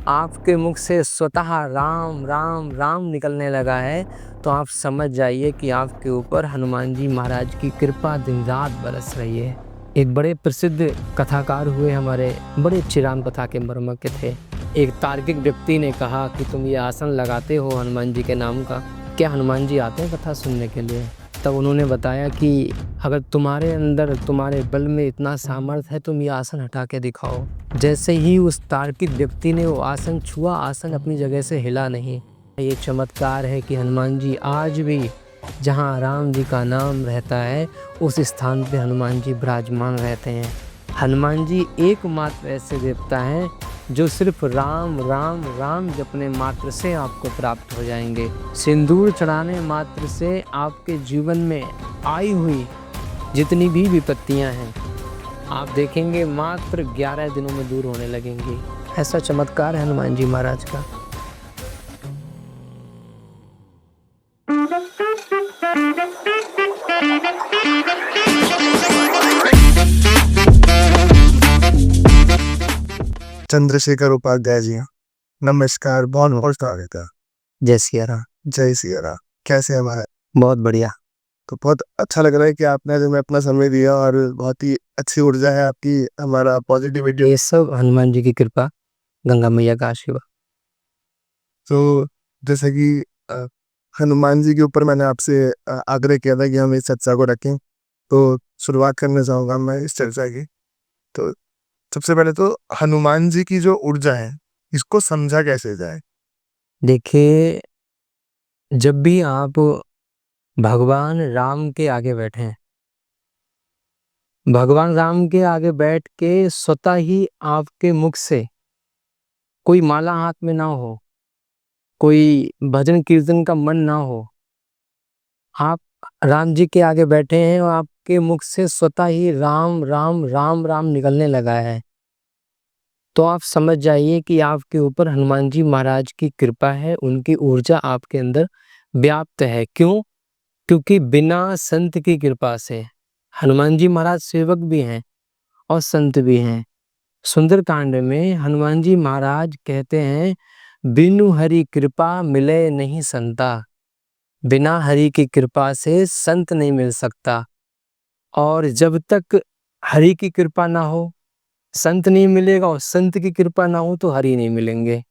आपके मुख से स्वतः राम राम राम निकलने लगा है, तो आप समझ जाइए कि आपके ऊपर हनुमान जी महाराज की कृपा दिन रात बरस रही है। एक बड़े प्रसिद्ध कथाकार हुए हमारे, बड़े अच्छी राम कथा के मर्मज्ञ थे। एक तार्किक व्यक्ति ने कहा कि तुम ये आसन लगाते हो हनुमान जी के नाम का, क्या हनुमान जी आते हैं कथा सुनने के लिए? तब उन्होंने बताया कि अगर तुम्हारे अंदर, तुम्हारे बल में इतना सामर्थ्य है, तुम ये आसन हटा के दिखाओ। जैसे ही उस तार्किक व्यक्ति ने वो आसन छुआ, आसन अपनी जगह से हिला नहीं। ये चमत्कार है कि हनुमान जी आज भी जहाँ राम जी का नाम रहता है, उस स्थान पे हनुमान जी विराजमान रहते हैं। हनुमान जी एकमात्र ऐसे देवता हैं जो सिर्फ राम राम राम जपने मात्र से आपको प्राप्त हो जाएंगे। सिंदूर चढ़ाने मात्र से आपके जीवन में आई हुई जितनी भी विपत्तियां हैं, आप देखेंगे मात्र 11 दिनों में दूर होने लगेंगी। ऐसा चमत्कार है हनुमान जी महाराज का। चंद्रशेखर उपाध्याय जी, नमस्कार, बहुत बहुत स्वागत है। जय सिया राम। जय सिया राम। कैसे हैं भाई? बहुत बढ़िया। तो बहुत अच्छा लग रहा है कि आपने जो अपना समय दिया और बहुत ही अच्छी ऊर्जा है आपकी, हमारा पॉजिटिविटी। ये सब हनुमान जी की कृपा, गंगा मैया का आशीर्वाद। तो जैसे कि हनुमान जी के ऊपर मैंने आपसे आग्रह किया था कि हम इस चर्चा को रखें, तो शुरुआत करना चाहूँगा मैं इस चर्चा की। तो सबसे पहले तो हनुमान जी की जो ऊर्जा है, इसको समझा कैसे जाए? देखिए, जब भी आप भगवान राम के आगे बैठें, भगवान राम के आगे बैठ के स्वतः ही आपके मुख से कोई माला हाथ में ना हो, कोई भजन कीर्तन का मन ना हो, आप राम जी के आगे बैठे हैं और आपके मुख से स्वतः ही राम राम राम राम निकलने लगा है, तो आप समझ जाइए कि आपके ऊपर हनुमान जी महाराज की कृपा है, उनकी ऊर्जा आपके अंदर व्याप्त है। क्यों? क्योंकि बिना संत की कृपा से, हनुमान जी महाराज सेवक भी हैं और संत भी हैं। सुंदरकांड में हनुमान जी महाराज कहते हैं, बिनु हरि कृपा मिले नहीं संता। बिना हरि की कृपा से संत नहीं मिल सकता, और जब तक हरि की कृपा ना हो, संत नहीं मिलेगा, और संत की कृपा ना हो तो हरि नहीं मिलेंगे।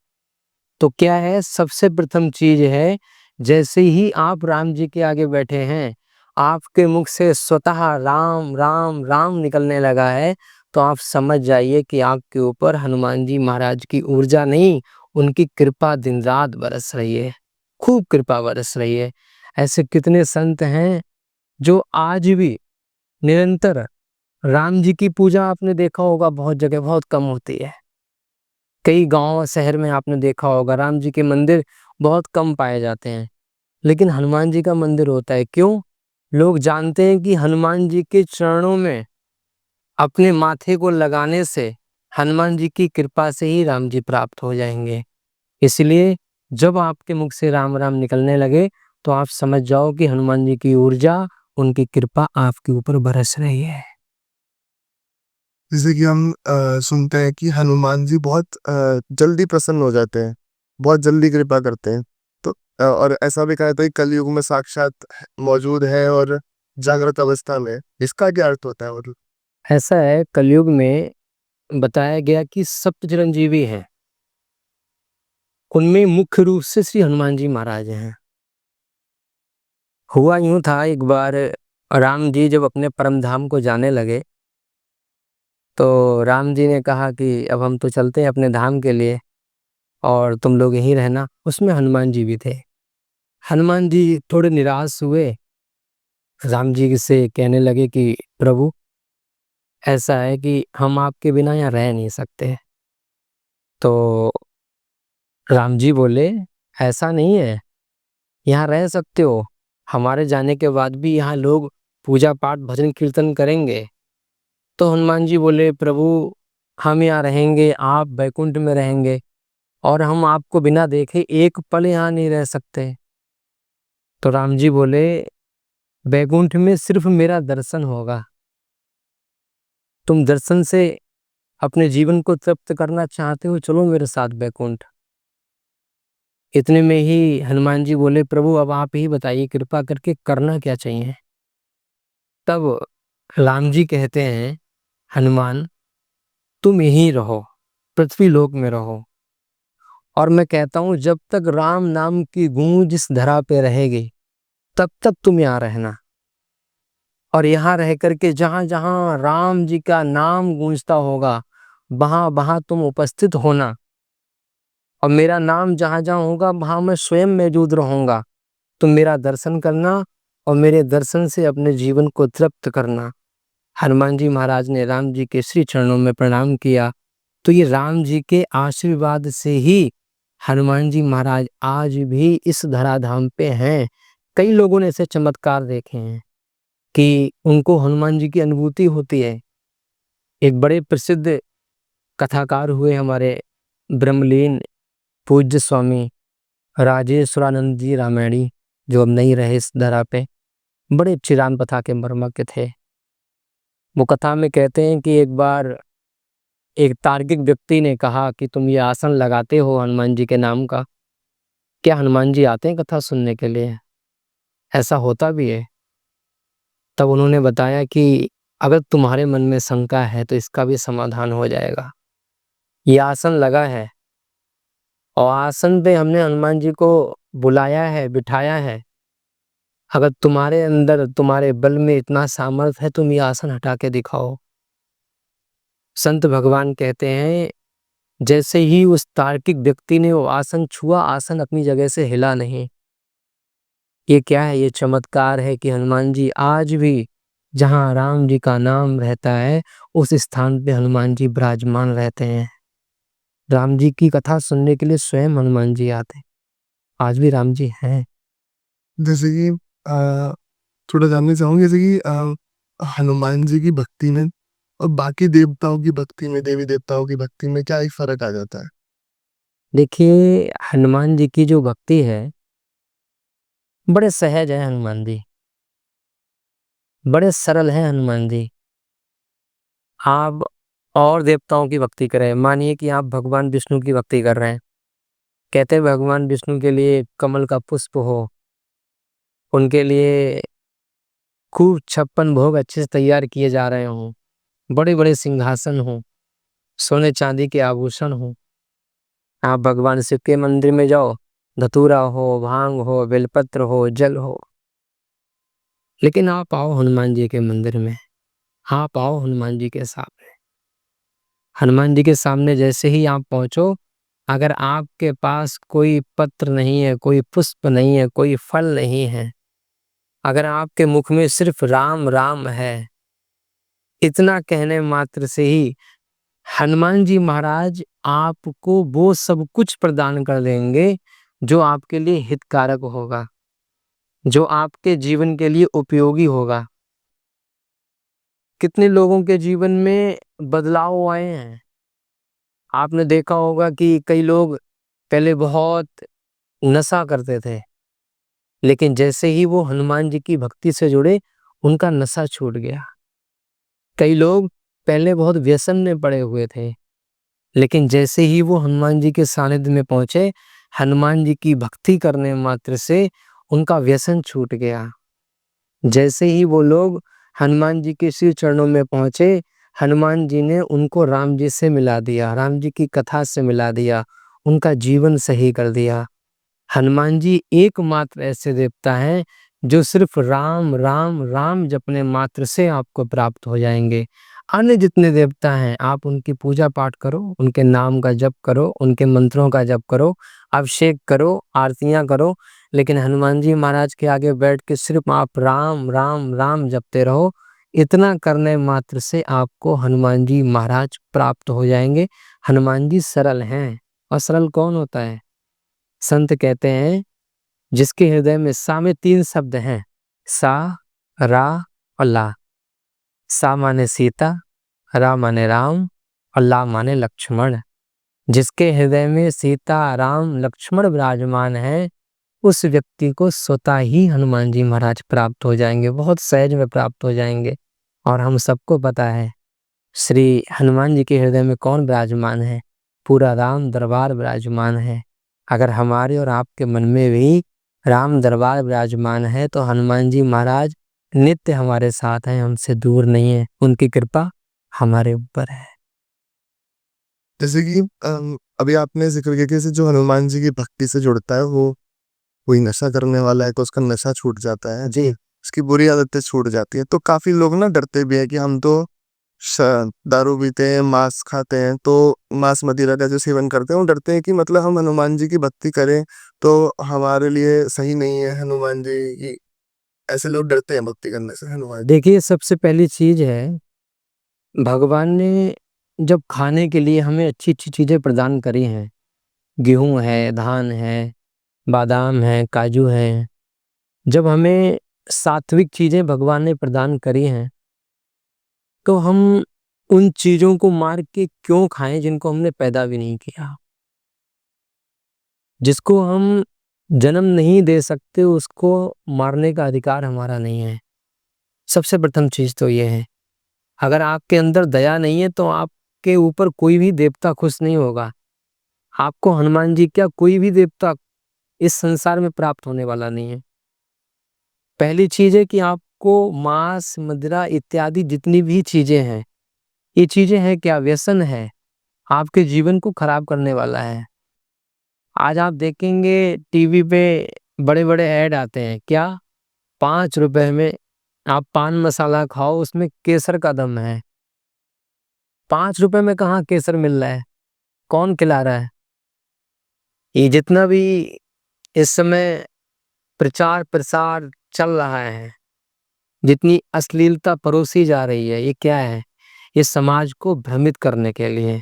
तो क्या है, सबसे प्रथम चीज है, जैसे ही आप राम जी के आगे बैठे हैं, आपके मुख से स्वतः राम राम राम निकलने लगा है, तो आप समझ जाइए कि आपके ऊपर हनुमान जी महाराज की ऊर्जा नहीं, उनकी कृपा दिन रात बरस रही है, खूब कृपा बरस रही है। ऐसे कितने संत हैं जो आज भी निरंतर, राम जी की पूजा आपने देखा होगा बहुत जगह बहुत कम होती है। कई गांव शहर में आपने देखा होगा राम जी के मंदिर बहुत कम पाए जाते हैं, लेकिन हनुमान जी का मंदिर होता है। क्यों? लोग जानते हैं कि हनुमान जी के चरणों में अपने माथे को लगाने से हनुमान जी की कृपा से ही राम जी प्राप्त हो जाएंगे। इसलिए जब आपके मुख से राम राम निकलने लगे, तो आप समझ जाओ कि हनुमान जी की ऊर्जा, उनकी कृपा आपके ऊपर बरस रही है। जैसे कि हम सुनते हैं कि हनुमान जी बहुत जल्दी प्रसन्न हो जाते हैं, बहुत जल्दी कृपा करते हैं। तो और ऐसा भी कहा जाता है कि कलयुग में साक्षात मौजूद है और जागृत अवस्था में। इसका क्या अर्थ होता है? मतलब ऐसा है, कलयुग में बताया गया कि सप्त चिरंजीवी हैं, उनमें मुख्य रूप से श्री हनुमान जी महाराज हैं। हुआ यूं था, एक बार राम जी जब अपने परम धाम को जाने लगे, तो राम जी ने कहा कि अब हम तो चलते हैं अपने धाम के लिए, और तुम लोग यहीं रहना। उसमें हनुमान जी भी थे। हनुमान जी थोड़े निराश हुए, राम जी से कहने लगे कि प्रभु, ऐसा है कि हम आपके बिना यहाँ रह नहीं सकते। तो राम जी बोले, ऐसा नहीं है, यहाँ रह सकते हो, हमारे जाने के बाद भी यहाँ लोग पूजा पाठ भजन कीर्तन करेंगे। तो हनुमान जी बोले, प्रभु हम यहाँ रहेंगे, आप बैकुंठ में रहेंगे, और हम आपको बिना देखे एक पल यहाँ नहीं रह सकते। तो राम जी बोले, बैकुंठ में सिर्फ मेरा दर्शन होगा, तुम दर्शन से अपने जीवन को तृप्त करना चाहते हो, चलो मेरे साथ बैकुंठ। इतने में ही हनुमान जी बोले, प्रभु अब आप ही बताइए कृपा करके करना क्या चाहिए। तब राम जी कहते हैं, हनुमान तुम यहीं रहो, पृथ्वी लोक में रहो, और मैं कहता हूं जब तक राम नाम की गूंज इस धरा पे रहेगी तब तक तुम यहाँ रहना, और यहाँ रह करके जहां जहां राम जी का नाम गूंजता होगा वहां वहां तुम उपस्थित होना, और मेरा नाम जहां जहां होगा वहां मैं स्वयं मौजूद रहूंगा। तुम मेरा दर्शन करना और मेरे दर्शन से अपने जीवन को तृप्त करना। हनुमान जी महाराज ने राम जी के श्री चरणों में प्रणाम किया। तो ये राम जी के आशीर्वाद से ही हनुमान जी महाराज आज भी इस धराधाम पे हैं। कई लोगों ने ऐसे चमत्कार देखे हैं कि उनको हनुमान जी की अनुभूति होती है। एक बड़े प्रसिद्ध कथाकार हुए हमारे ब्रह्मलीन पूज्य स्वामी राजेश्वरानंद जी रामायणी, जो अब नहीं रहे इस धरा पे, बड़े चिरान कथा के मर्मज्ञ थे। वो कथा में कहते हैं कि एक बार एक तार्किक व्यक्ति ने कहा कि तुम ये आसन लगाते हो हनुमान जी के नाम का, क्या हनुमान जी आते हैं कथा सुनने के लिए? ऐसा होता भी है? तब उन्होंने बताया कि अगर तुम्हारे मन में शंका है तो इसका भी समाधान हो जाएगा। ये आसन लगा है और आसन पे हमने हनुमान जी को बुलाया है, बिठाया है। अगर तुम्हारे अंदर, तुम्हारे बल में इतना सामर्थ्य है, तुम ये आसन हटा के दिखाओ। संत भगवान कहते हैं, जैसे ही उस तार्किक व्यक्ति ने वो आसन छुआ, आसन अपनी जगह से हिला नहीं। ये क्या है? ये चमत्कार है कि हनुमान जी आज भी जहां राम जी का नाम रहता है उस स्थान पे हनुमान जी विराजमान रहते हैं। राम जी की कथा सुनने के लिए स्वयं हनुमान जी आते हैं। आज भी राम जी हैं। जैसे कि थोड़ा जानना चाहूँगा, जैसे कि हनुमान जी की भक्ति में और बाकी देवताओं की भक्ति में, देवी देवताओं की भक्ति में क्या एक फ़र्क आ जाता है? देखिए, हनुमान जी की जो भक्ति है, बड़े सहज है हनुमान जी, बड़े सरल हैं हनुमान जी। आप और देवताओं की भक्ति करें, मानिए कि आप भगवान विष्णु की भक्ति कर रहे हैं, कहते हैं भगवान विष्णु के लिए कमल का पुष्प हो, उनके लिए खूब 56 भोग अच्छे से तैयार किए जा रहे हों, बड़े बड़े सिंहासन हों, सोने चांदी के आभूषण हों। आप भगवान शिव के मंदिर में जाओ, धतूरा हो, भांग हो, बेलपत्र हो, जल हो, लेकिन आप आओ हनुमान जी के मंदिर में, आप आओ हनुमान जी के सामने। हनुमान जी के सामने जैसे ही आप पहुंचो, अगर आपके पास कोई पत्र नहीं है, कोई पुष्प नहीं है, कोई फल नहीं है, अगर आपके मुख में सिर्फ राम राम है, इतना कहने मात्र से ही हनुमान जी महाराज आपको वो सब कुछ प्रदान कर देंगे जो आपके लिए हितकारक होगा, जो आपके जीवन के लिए उपयोगी होगा। कितने लोगों के जीवन में बदलाव आए हैं। आपने देखा होगा कि कई लोग पहले बहुत नशा करते थे, लेकिन जैसे ही वो हनुमान जी की भक्ति से जुड़े, उनका नशा छूट गया। कई लोग पहले बहुत व्यसन में पड़े हुए थे, लेकिन जैसे ही वो हनुमान जी के सानिध्य में पहुंचे, हनुमान जी की भक्ति करने मात्र से उनका व्यसन छूट गया। जैसे ही वो लोग हनुमान जी के श्री चरणों में पहुंचे, हनुमान जी ने उनको राम जी से मिला दिया, राम जी की कथा से मिला दिया, उनका जीवन सही कर दिया। हनुमान जी एकमात्र ऐसे देवता हैं जो सिर्फ राम राम राम जपने मात्र से आपको प्राप्त हो जाएंगे। अन्य जितने देवता हैं, आप उनकी पूजा पाठ करो, उनके नाम का जप करो, उनके मंत्रों का जप करो, अभिषेक करो, आरतियां करो, लेकिन हनुमान जी महाराज के आगे बैठ के सिर्फ आप राम राम राम जपते रहो। इतना करने मात्र से आपको हनुमान जी महाराज प्राप्त हो जाएंगे। हनुमान जी सरल हैं, और सरल कौन होता है? संत कहते हैं, जिसके हृदय में सा में 3 शब्द हैं, सा, रा और ला। सा माने सीता, रा माने राम और ला माने लक्ष्मण। जिसके हृदय में सीता, राम, लक्ष्मण विराजमान है, उस व्यक्ति को स्वतः ही हनुमान जी महाराज प्राप्त हो जाएंगे, बहुत सहज में प्राप्त हो जाएंगे। और हम सबको पता है श्री हनुमान जी के हृदय में कौन विराजमान है? पूरा राम दरबार विराजमान है। अगर हमारे और आपके मन में भी राम दरबार विराजमान है तो हनुमान जी महाराज नित्य हमारे साथ हैं, हमसे दूर नहीं है। उनकी कृपा हमारे ऊपर है। जैसे कि अभी आपने जिक्र किया कि जो हनुमान जी की भक्ति से जुड़ता है वो कोई नशा करने वाला है तो उसका नशा छूट जाता है, जी। उसकी बुरी आदतें छूट जाती है। तो काफी लोग ना डरते भी है कि हम तो दारू पीते हैं, मांस खाते हैं, तो मांस मदिरा का जो सेवन करते हैं, वो डरते हैं कि मतलब हम हनुमान जी की भक्ति करें तो हमारे लिए सही नहीं है हनुमान जी की। ऐसे लोग डरते हैं भक्ति करने से हनुमान। देखिए, सबसे पहली चीज है, भगवान ने जब खाने के लिए हमें अच्छी अच्छी चीजें प्रदान करी हैं, गेहूं है, धान है, बादाम है, काजू है, जब हमें सात्विक चीजें भगवान ने प्रदान करी हैं, तो हम उन चीजों को मार के क्यों खाएं जिनको हमने पैदा भी नहीं किया? जिसको हम जन्म नहीं दे सकते उसको मारने का अधिकार हमारा नहीं है। सबसे प्रथम चीज तो ये है। अगर आपके अंदर दया नहीं है तो आपके ऊपर कोई भी देवता खुश नहीं होगा। आपको हनुमान जी क्या, कोई भी देवता इस संसार में प्राप्त होने वाला नहीं है। पहली चीज है कि आपको मांस मदिरा इत्यादि जितनी भी चीजें हैं, ये चीजें हैं क्या? व्यसन है, आपके जीवन को खराब करने वाला है। आज आप देखेंगे टीवी पे बड़े बड़े ऐड आते हैं, क्या 5 रुपए में आप पान मसाला खाओ, उसमें केसर का दम है। 5 रुपए में कहाँ केसर मिल रहा है? कौन खिला रहा है? ये जितना भी इस समय प्रचार प्रसार चल रहा है, जितनी अश्लीलता परोसी जा रही है, ये क्या है? ये समाज को भ्रमित करने के लिए।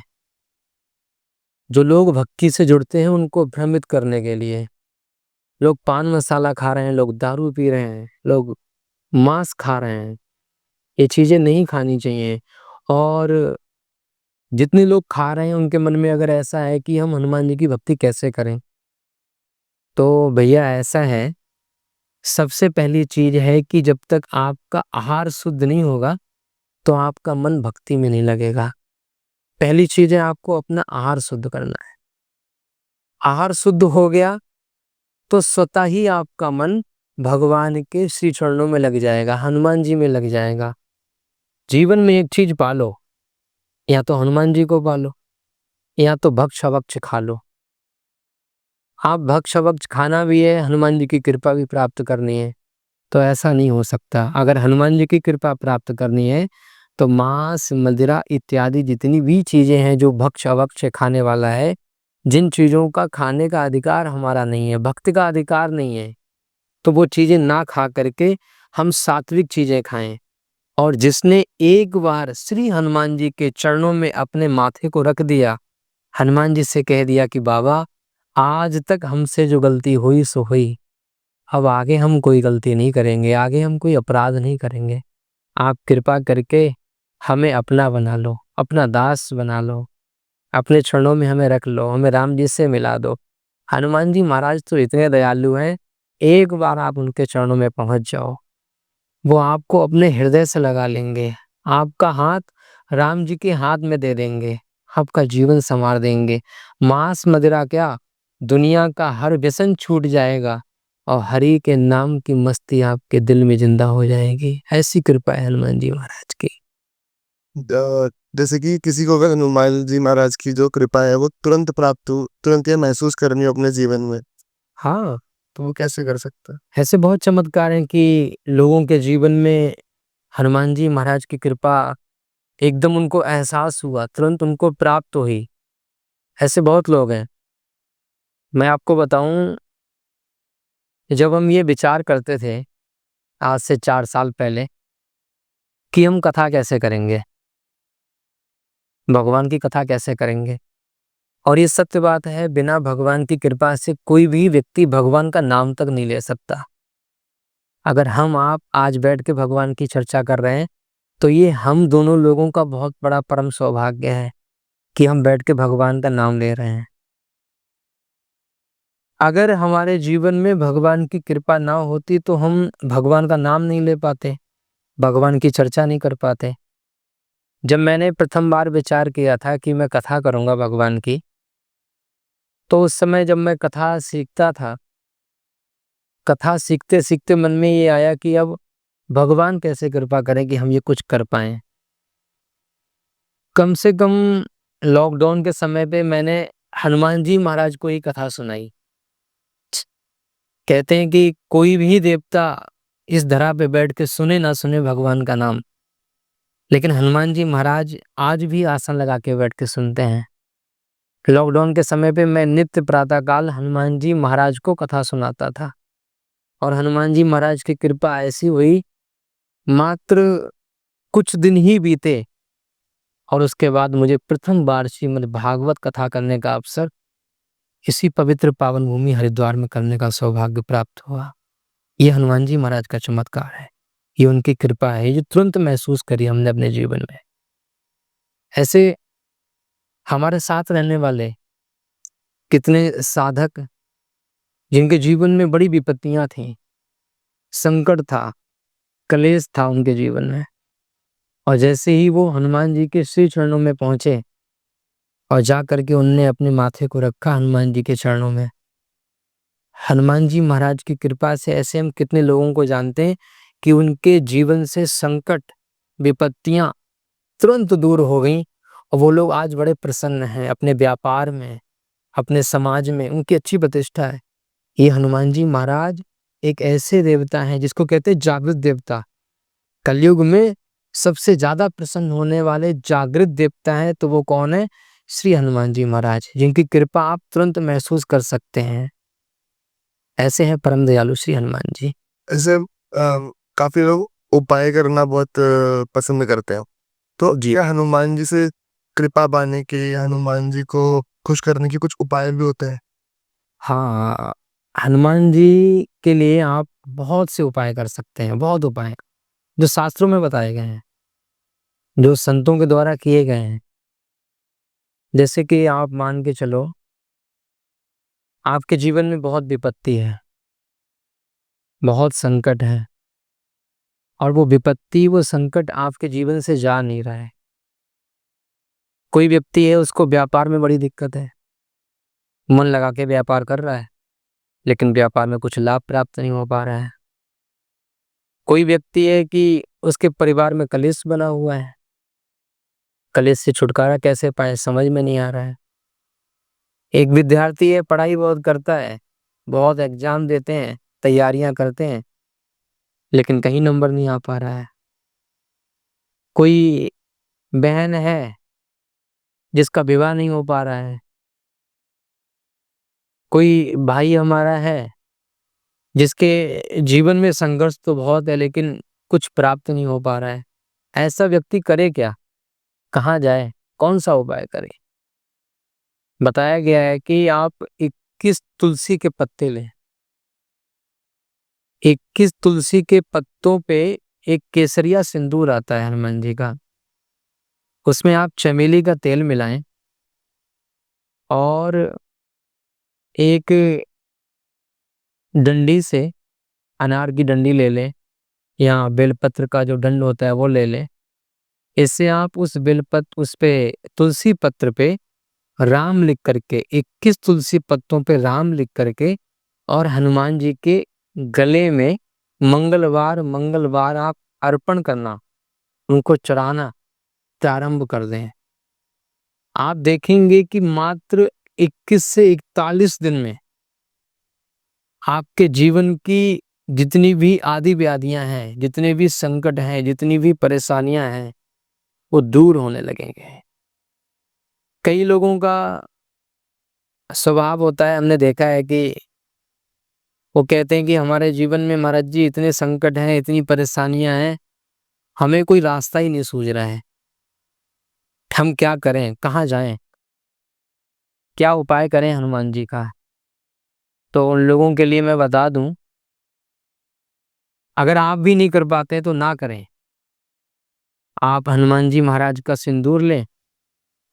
जो लोग भक्ति से जुड़ते हैं उनको भ्रमित करने के लिए। लोग पान मसाला खा रहे हैं, लोग दारू पी रहे हैं, लोग मांस खा रहे हैं। ये चीजें नहीं खानी चाहिए। और जितने लोग खा रहे हैं उनके मन में अगर ऐसा है कि हम हनुमान जी की भक्ति कैसे करें, तो भैया ऐसा है, सबसे पहली चीज है कि जब तक आपका आहार शुद्ध नहीं होगा तो आपका मन भक्ति में नहीं लगेगा। पहली चीज है, आपको अपना आहार शुद्ध करना है। आहार शुद्ध हो गया तो स्वतः ही आपका मन भगवान के श्री चरणों में लग जाएगा, हनुमान जी में लग जाएगा। जीवन में एक चीज पालो, या तो हनुमान जी को पालो या तो भक्ष अभक्ष खा लो। आप भक्ष अभक्ष खाना भी है, हनुमान जी की कृपा भी प्राप्त करनी है, तो ऐसा नहीं हो सकता। अगर हनुमान जी की कृपा प्राप्त करनी है तो मांस मदिरा इत्यादि जितनी भी चीजें हैं जो भक्ष अभक्ष खाने वाला है, जिन चीजों का खाने का अधिकार हमारा नहीं है, भक्ति का अधिकार नहीं है, तो वो चीजें ना खा करके हम सात्विक चीजें खाएं। और जिसने एक बार श्री हनुमान जी के चरणों में अपने माथे को रख दिया, हनुमान जी से कह दिया कि बाबा, आज तक हमसे जो गलती हुई सो हुई, अब आगे हम कोई गलती नहीं करेंगे, आगे हम कोई अपराध नहीं करेंगे। आप कृपा करके हमें अपना बना लो, अपना दास बना लो, अपने चरणों में हमें रख लो, हमें राम जी से मिला दो। हनुमान जी महाराज तो इतने दयालु हैं, एक बार आप उनके चरणों में पहुंच जाओ, वो आपको अपने हृदय से लगा लेंगे, आपका हाथ राम जी के हाथ में दे देंगे, आपका जीवन संवार देंगे। मांस मदिरा क्या, दुनिया का हर व्यसन छूट जाएगा और हरि के नाम की मस्ती आपके दिल में जिंदा हो जाएगी। ऐसी कृपा है हनुमान जी महाराज की। जैसे कि किसी को अगर हनुमान जी महाराज की जो कृपा है वो तुरंत प्राप्त हो, तुरंत ये महसूस करनी हो अपने जीवन में, हाँ, तो वो कैसे कर सकता है? ऐसे बहुत चमत्कार हैं कि लोगों के जीवन में हनुमान जी महाराज की कृपा एकदम उनको एहसास हुआ, तुरंत उनको प्राप्त हुई। ऐसे बहुत लोग हैं। मैं आपको बताऊं, जब हम ये विचार करते थे आज से 4 साल पहले कि हम कथा कैसे करेंगे, भगवान की कथा कैसे करेंगे, और ये सत्य बात है, बिना भगवान की कृपा से कोई भी व्यक्ति भगवान का नाम तक नहीं ले सकता। अगर हम आप आज बैठ के भगवान की चर्चा कर रहे हैं तो ये हम दोनों लोगों का बहुत बड़ा परम सौभाग्य है कि हम बैठ के भगवान का नाम ले रहे हैं। अगर हमारे जीवन में भगवान की कृपा ना होती तो हम भगवान का नाम नहीं ले पाते, भगवान की चर्चा नहीं कर पाते। जब मैंने प्रथम बार विचार किया था कि मैं कथा करूँगा भगवान की, तो उस समय जब मैं कथा सीखता था, कथा सीखते-सीखते मन में ये आया कि अब भगवान कैसे कृपा करें कि हम ये कुछ कर पाएँ। कम से कम लॉकडाउन के समय पे मैंने हनुमान जी महाराज को ही कथा सुनाई। कहते हैं कि कोई भी देवता इस धरा पे बैठ के सुने ना सुने भगवान का नाम, लेकिन हनुमान जी महाराज आज भी आसन लगा के बैठ के सुनते हैं। लॉकडाउन के समय पे मैं नित्य प्रातः काल हनुमान जी महाराज को कथा सुनाता था और हनुमान जी महाराज की कृपा ऐसी हुई, मात्र कुछ दिन ही बीते और उसके बाद मुझे प्रथम बार श्रीमद् भागवत कथा करने का अवसर इसी पवित्र पावन भूमि हरिद्वार में करने का सौभाग्य प्राप्त हुआ। ये हनुमान जी महाराज का चमत्कार है, ये उनकी कृपा है, ये तुरंत महसूस करी हमने अपने जीवन में। ऐसे हमारे साथ रहने वाले कितने साधक जिनके जीवन में बड़ी विपत्तियां थीं, संकट था, कलेश था उनके जीवन में, और जैसे ही वो हनुमान जी के श्री चरणों में पहुंचे और जा करके उनने अपने माथे को रखा हनुमान जी के चरणों में, हनुमान जी महाराज की कृपा से ऐसे हम कितने लोगों को जानते हैं कि उनके जीवन से संकट, विपत्तियां तुरंत दूर हो गई और वो लोग आज बड़े प्रसन्न हैं अपने व्यापार में, अपने समाज में, उनकी अच्छी प्रतिष्ठा है। ये हनुमान जी महाराज एक ऐसे देवता हैं जिसको कहते हैं जागृत देवता। कलयुग में सबसे ज्यादा प्रसन्न होने वाले जागृत देवता हैं तो वो कौन है? श्री हनुमान जी महाराज, जिनकी कृपा आप तुरंत महसूस कर सकते हैं। ऐसे हैं परम दयालु श्री हनुमान जी। ऐसे काफी लोग उपाय करना बहुत पसंद करते हैं, तो जी क्या हनुमान जी से कृपा पाने के, हनुमान जी को खुश करने के कुछ उपाय भी होते हैं? हाँ, हनुमान जी के लिए आप बहुत से उपाय कर सकते हैं, बहुत उपाय जो शास्त्रों में बताए गए हैं, जो संतों के द्वारा किए गए हैं। जैसे कि आप मान के चलो, आपके जीवन में बहुत विपत्ति है, बहुत संकट है, और वो विपत्ति, वो संकट आपके जीवन से जा नहीं रहा है। कोई व्यक्ति है, उसको व्यापार में बड़ी दिक्कत है, मन लगा के व्यापार कर रहा है, लेकिन व्यापार में कुछ लाभ प्राप्त नहीं हो पा रहा है। कोई व्यक्ति है कि उसके परिवार में कलेश बना हुआ है, कलेश से छुटकारा कैसे पाए समझ में नहीं आ रहा है। एक विद्यार्थी है, पढ़ाई बहुत करता है, बहुत एग्जाम देते हैं, तैयारियां करते हैं, लेकिन कहीं नंबर नहीं आ पा रहा है। कोई बहन है जिसका विवाह नहीं हो पा रहा है। कोई भाई हमारा है जिसके जीवन में संघर्ष तो बहुत है, लेकिन कुछ प्राप्त नहीं हो पा रहा है। ऐसा व्यक्ति करे क्या? कहाँ जाए? कौन सा उपाय करे? बताया गया है कि आप 21 तुलसी के पत्ते लें। 21 तुलसी के पत्तों पे एक केसरिया सिंदूर आता है हनुमान जी का, उसमें आप चमेली का तेल मिलाएं और एक डंडी से, अनार की डंडी ले लें या बेलपत्र का जो दंड होता है वो ले लें। इससे आप उस बेलपत्र, उस पे तुलसी पत्र पे राम लिख करके, 21 तुलसी पत्तों पे राम लिख करके और हनुमान जी के गले में मंगलवार मंगलवार आप अर्पण करना, उनको चढ़ाना प्रारंभ कर दें। आप देखेंगे कि मात्र 21 से 41 दिन में आपके जीवन की जितनी भी आदि व्याधियां हैं, जितने भी संकट हैं, जितनी भी परेशानियां हैं, वो दूर होने लगेंगे। कई लोगों का स्वभाव होता है, हमने देखा है कि वो कहते हैं कि हमारे जीवन में महाराज जी इतने संकट हैं, इतनी परेशानियां हैं, हमें कोई रास्ता ही नहीं सूझ रहा है, हम क्या करें, कहाँ जाएं, क्या उपाय करें हनुमान जी का। तो उन लोगों के लिए मैं बता दूं, अगर आप भी नहीं कर पाते तो ना करें। आप हनुमान जी महाराज का सिंदूर लें,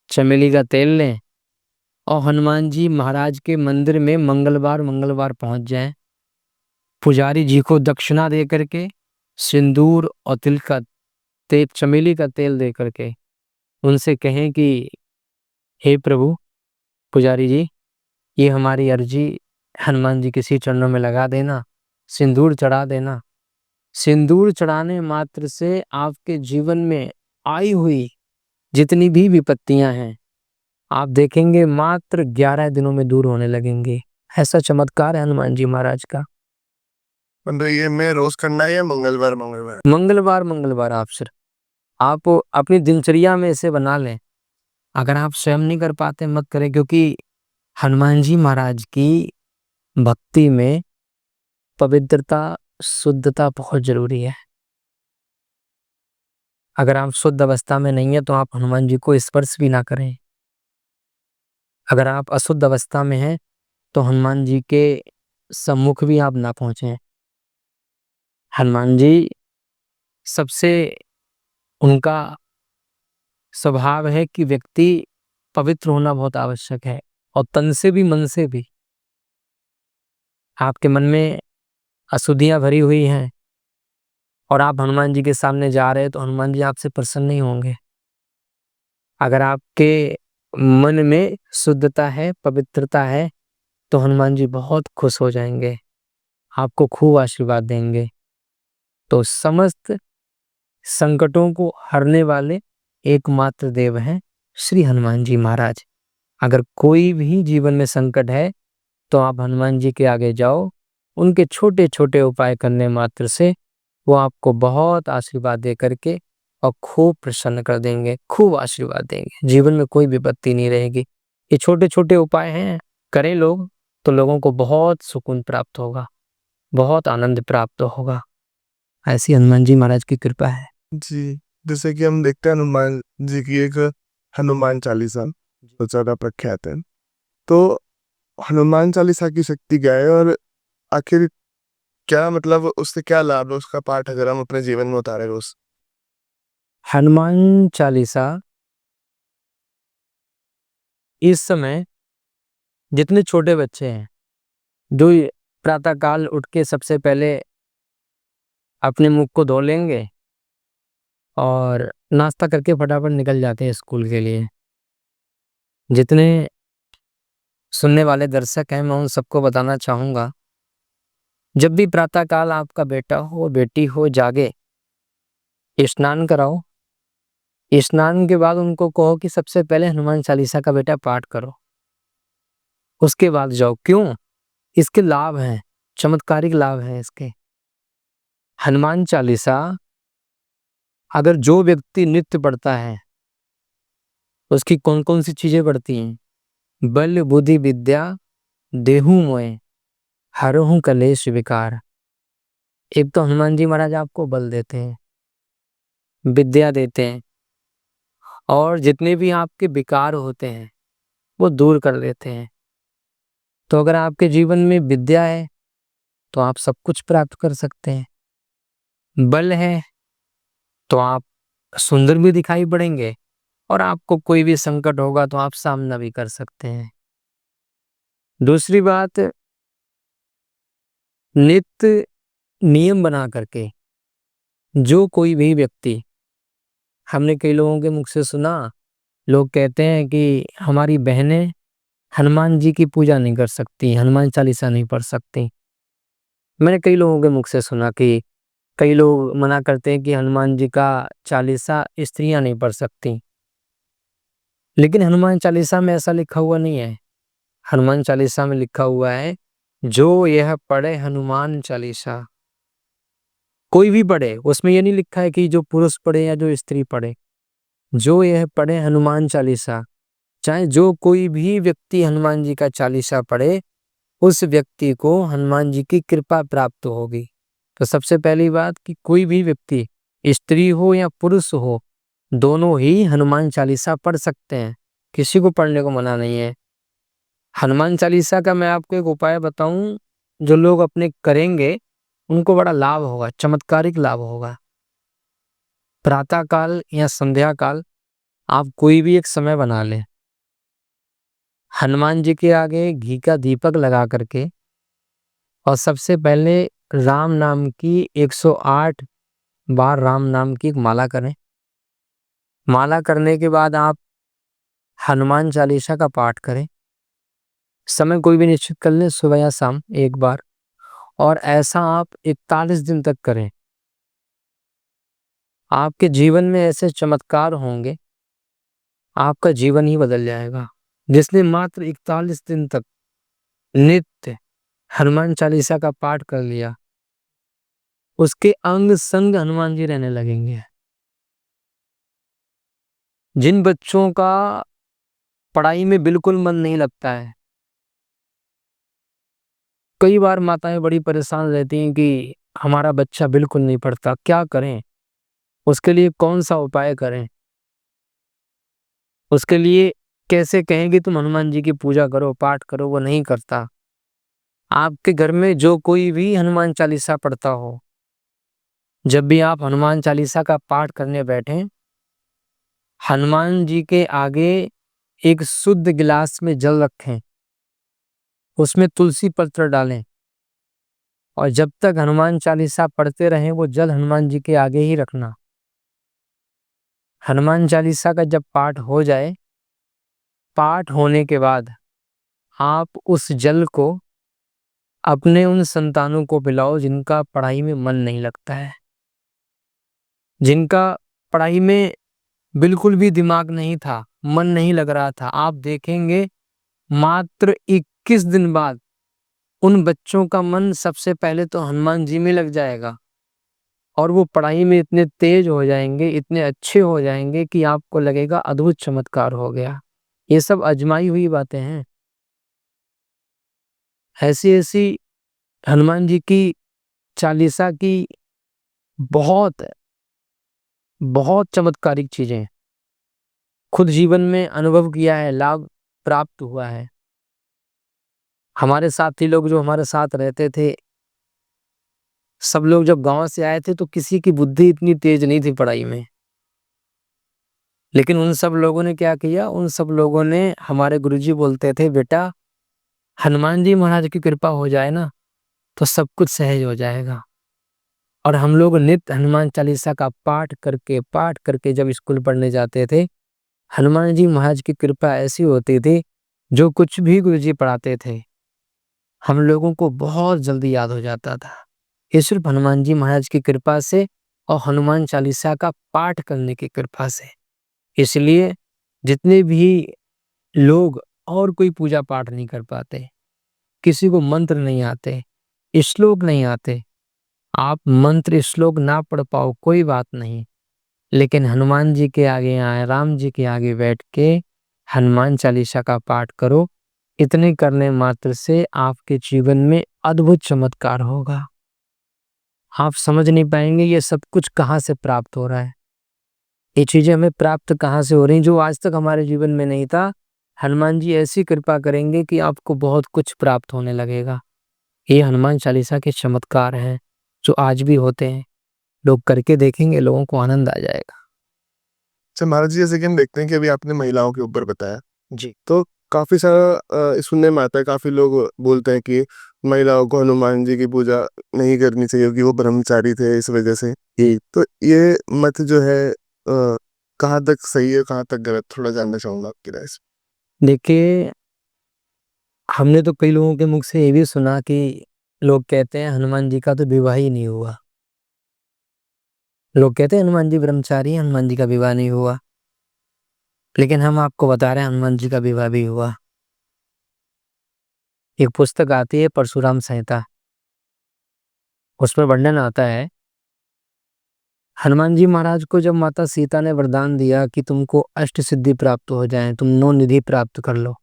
चमेली का तेल लें और हनुमान जी महाराज के मंदिर में मंगलवार मंगलवार पहुंच जाएं। पुजारी जी को दक्षिणा दे करके, सिंदूर और तिल का तेल, चमेली का तेल दे करके उनसे कहें कि हे प्रभु पुजारी जी, ये हमारी अर्जी हनुमान जी के श्री चरणों में लगा देना, सिंदूर चढ़ा देना। सिंदूर चढ़ाने मात्र से आपके जीवन में आई हुई जितनी भी विपत्तियां हैं, आप देखेंगे मात्र 11 दिनों में दूर होने लगेंगे। ऐसा चमत्कार है हनुमान जी महाराज का। मतलब ये मैं रोज करना है या मंगलवार मंगलवार? मंगलवार मंगलवार आप अपनी दिनचर्या में इसे बना लें। अगर आप स्वयं नहीं कर पाते मत करें, क्योंकि हनुमान जी महाराज की भक्ति में पवित्रता, शुद्धता बहुत जरूरी है। अगर आप शुद्ध अवस्था में नहीं है तो आप हनुमान जी को स्पर्श भी ना करें। अगर आप अशुद्ध अवस्था में हैं तो हनुमान जी के सम्मुख भी आप ना पहुंचे। हनुमान जी सबसे उनका स्वभाव है कि व्यक्ति पवित्र होना बहुत आवश्यक है, और तन से भी मन से भी। आपके मन में अशुद्धियां भरी हुई हैं और आप हनुमान जी के सामने जा रहे हैं तो हनुमान जी आपसे प्रसन्न नहीं होंगे। अगर आपके मन में शुद्धता है, पवित्रता है, तो हनुमान जी बहुत खुश हो जाएंगे, आपको खूब आशीर्वाद देंगे। तो समस्त संकटों को हरने वाले एकमात्र देव हैं श्री हनुमान जी महाराज। अगर कोई भी जीवन में संकट है तो आप हनुमान जी के आगे जाओ, उनके छोटे छोटे उपाय करने मात्र से वो आपको बहुत आशीर्वाद दे करके और खूब प्रसन्न कर देंगे, खूब आशीर्वाद देंगे। जीवन में कोई विपत्ति नहीं रहेगी। ये छोटे छोटे उपाय हैं, करें लोग तो लोगों को बहुत सुकून प्राप्त होगा, बहुत आनंद प्राप्त होगा। ऐसी हनुमान जी महाराज की कृपा है। जी, जैसे कि हम देखते हैं हनुमान जी की एक हनुमान चालीसा तो ज़्यादा प्रख्यात है। तो हनुमान चालीसा की शक्ति क्या है और आखिर क्या मतलब उससे क्या लाभ है उसका पाठ अगर हम अपने जीवन में उतारे रोज? हनुमान चालीसा इस समय जितने छोटे बच्चे हैं जो प्रातः काल उठ के सबसे पहले अपने मुख को धो लेंगे और नाश्ता करके फटाफट निकल जाते हैं स्कूल के लिए। जितने सुनने वाले दर्शक हैं मैं उन सबको बताना चाहूँगा, जब भी प्रातः काल आपका बेटा हो बेटी हो जागे, स्नान कराओ। स्नान के बाद उनको कहो कि सबसे पहले हनुमान चालीसा का बेटा पाठ करो, उसके बाद जाओ। क्यों? इसके लाभ हैं, चमत्कारिक लाभ हैं इसके। हनुमान चालीसा अगर जो व्यक्ति नित्य पढ़ता है, उसकी कौन कौन सी चीजें बढ़ती हैं? बल बुद्धि विद्या देहु मोय हरहु कलेश विकार। एक तो हनुमान जी महाराज आपको बल देते हैं, विद्या देते हैं, और जितने भी आपके विकार होते हैं वो दूर कर देते हैं। तो अगर आपके जीवन में विद्या है तो आप सब कुछ प्राप्त कर सकते हैं, बल है तो आप सुंदर भी दिखाई पड़ेंगे, और आपको कोई भी संकट होगा तो आप सामना भी कर सकते हैं। दूसरी बात, नित्य नियम बना करके जो कोई भी व्यक्ति, हमने कई लोगों के मुख से सुना, लोग कहते हैं कि हमारी बहनें हनुमान जी की पूजा नहीं कर सकती, हनुमान चालीसा नहीं पढ़ सकती। मैंने कई लोगों के मुख से सुना कि कई लोग मना करते हैं कि हनुमान जी का चालीसा स्त्रियां नहीं पढ़ सकती, लेकिन हनुमान चालीसा में ऐसा लिखा हुआ नहीं है। हनुमान चालीसा में लिखा हुआ है, जो यह पढ़े हनुमान चालीसा, कोई भी पढ़े, उसमें यह नहीं लिखा है कि जो पुरुष पढ़े या जो स्त्री पढ़े। जो यह पढ़े हनुमान चालीसा, चाहे जो कोई भी व्यक्ति हनुमान जी का चालीसा पढ़े, उस व्यक्ति को हनुमान जी की कृपा प्राप्त होगी। तो सबसे पहली बात कि कोई भी व्यक्ति, स्त्री हो या पुरुष हो, दोनों ही हनुमान चालीसा पढ़ सकते हैं, किसी को पढ़ने को मना नहीं है। हनुमान चालीसा का मैं आपको एक उपाय बताऊं, जो लोग अपने करेंगे उनको बड़ा लाभ होगा, चमत्कारिक लाभ होगा। प्रातः काल या संध्या काल आप कोई भी एक समय बना लें, हनुमान जी के आगे घी का दीपक लगा करके, और सबसे पहले राम नाम की 108 बार राम नाम की एक माला करें। माला करने के बाद आप हनुमान चालीसा का पाठ करें। समय कोई भी निश्चित कर लें, सुबह या शाम एक बार, और ऐसा आप 41 दिन तक करें। आपके जीवन में ऐसे चमत्कार होंगे, आपका जीवन ही बदल जाएगा। जिसने मात्र 41 दिन तक नित्य हनुमान चालीसा का पाठ कर लिया, उसके अंग संग हनुमान जी रहने लगेंगे। जिन बच्चों का पढ़ाई में बिल्कुल मन नहीं लगता है, कई बार माताएं बड़ी परेशान रहती हैं कि हमारा बच्चा बिल्कुल नहीं पढ़ता, क्या करें, उसके लिए कौन सा उपाय करें, उसके लिए कैसे कहें कि तुम हनुमान जी की पूजा करो, पाठ करो, वो नहीं करता। आपके घर में जो कोई भी हनुमान चालीसा पढ़ता हो, जब भी आप हनुमान चालीसा का पाठ करने बैठें, हनुमान जी के आगे एक शुद्ध गिलास में जल रखें, उसमें तुलसी पत्र डालें, और जब तक हनुमान चालीसा पढ़ते रहें वो जल हनुमान जी के आगे ही रखना। हनुमान चालीसा का जब पाठ हो जाए, पाठ होने के बाद आप उस जल को अपने उन संतानों को पिलाओ जिनका पढ़ाई में मन नहीं लगता है, जिनका पढ़ाई में बिल्कुल भी दिमाग नहीं था, मन नहीं लग रहा था। आप देखेंगे मात्र 21 दिन बाद उन बच्चों का मन सबसे पहले तो हनुमान जी में लग जाएगा, और वो पढ़ाई में इतने तेज हो जाएंगे, इतने अच्छे हो जाएंगे कि आपको लगेगा अद्भुत चमत्कार हो गया। ये सब आजमाई हुई बातें हैं। ऐसी ऐसी हनुमान जी की चालीसा की बहुत बहुत चमत्कारिक चीजें खुद जीवन में अनुभव किया है, लाभ प्राप्त हुआ है। हमारे साथी लोग जो हमारे साथ रहते थे, सब लोग जब गांव से आए थे तो किसी की बुद्धि इतनी तेज नहीं थी पढ़ाई में, लेकिन उन सब लोगों ने क्या किया, उन सब लोगों ने, हमारे गुरुजी बोलते थे, बेटा हनुमान जी महाराज की कृपा हो जाए ना तो सब कुछ सहज हो जाएगा। और हम लोग नित्य हनुमान चालीसा का पाठ करके जब स्कूल पढ़ने जाते थे, हनुमान जी महाराज की कृपा ऐसी होती थी, जो कुछ भी गुरुजी पढ़ाते थे हम लोगों को बहुत जल्दी याद हो जाता था। ये सिर्फ हनुमान जी महाराज की कृपा से और हनुमान चालीसा का पाठ करने की कृपा से। इसलिए जितने भी लोग और कोई पूजा पाठ नहीं कर पाते, किसी को मंत्र नहीं आते, श्लोक नहीं आते, आप मंत्र श्लोक ना पढ़ पाओ कोई बात नहीं, लेकिन हनुमान जी के आगे आए, राम जी के आगे बैठ के हनुमान चालीसा का पाठ करो। इतने करने मात्र से आपके जीवन में अद्भुत चमत्कार होगा। आप समझ नहीं पाएंगे ये सब कुछ कहाँ से प्राप्त हो रहा है, ये चीजें हमें प्राप्त कहाँ से हो रही, जो आज तक हमारे जीवन में नहीं था। हनुमान जी ऐसी कृपा करेंगे कि आपको बहुत कुछ प्राप्त होने लगेगा। ये हनुमान चालीसा के चमत्कार हैं जो आज भी होते हैं। लोग करके देखेंगे, लोगों को आनंद आ जाएगा। अच्छा महाराज जी, जैसे कि हम देखते हैं कि अभी आपने महिलाओं के ऊपर बताया, जी, तो काफी सारा सुनने में आता है, काफी लोग बोलते हैं कि महिलाओं को हनुमान जी की पूजा नहीं करनी चाहिए क्योंकि वो ब्रह्मचारी थे इस वजह से। तो ये मत जो है कहाँ तक सही है, कहाँ तक गलत, थोड़ा जानना चाहूंगा आपकी राय से। देखिए, हमने तो कई लोगों के मुख से ये भी सुना कि लोग कहते हैं हनुमान जी का तो विवाह ही नहीं हुआ। लोग कहते हैं हनुमान जी ब्रह्मचारी हैं, हनुमान जी का विवाह नहीं हुआ। लेकिन हम आपको बता रहे हैं हनुमान जी का विवाह भी हुआ। एक पुस्तक आती है परशुराम संहिता, उसमें वर्णन आता है, हनुमान जी महाराज को जब माता सीता ने वरदान दिया कि तुमको अष्ट सिद्धि प्राप्त हो जाए, तुम 9 निधि प्राप्त कर लो,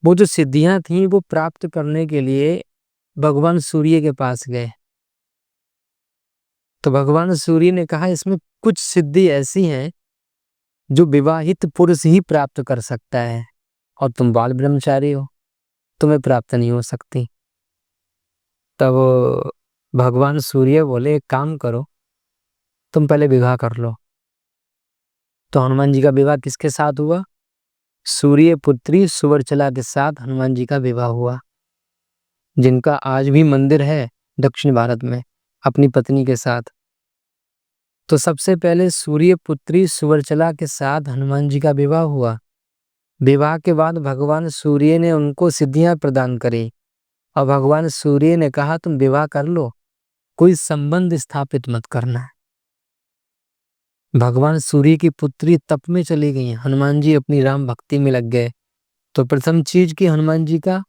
वो जो सिद्धियां थी वो प्राप्त करने के लिए भगवान सूर्य के पास गए। तो भगवान सूर्य ने कहा इसमें कुछ सिद्धि ऐसी हैं जो विवाहित पुरुष ही प्राप्त कर सकता है, और तुम बाल ब्रह्मचारी हो, तुम्हें प्राप्त नहीं हो सकती। तब भगवान सूर्य बोले एक काम करो, तुम पहले विवाह कर लो। तो हनुमान जी का विवाह किसके साथ हुआ? सूर्य पुत्री सुवर्चला के साथ हनुमान जी का विवाह हुआ, जिनका आज भी मंदिर है दक्षिण भारत में, अपनी पत्नी के साथ। तो सबसे पहले सूर्य पुत्री सुवर्चला के साथ हनुमान जी का विवाह हुआ। विवाह के बाद भगवान सूर्य ने उनको सिद्धियां प्रदान करी और भगवान सूर्य ने कहा तुम विवाह कर लो, कोई संबंध स्थापित मत करना। भगवान सूर्य की पुत्री तप में चली गई, हनुमान जी अपनी राम भक्ति में लग गए। तो प्रथम चीज कि हनुमान जी का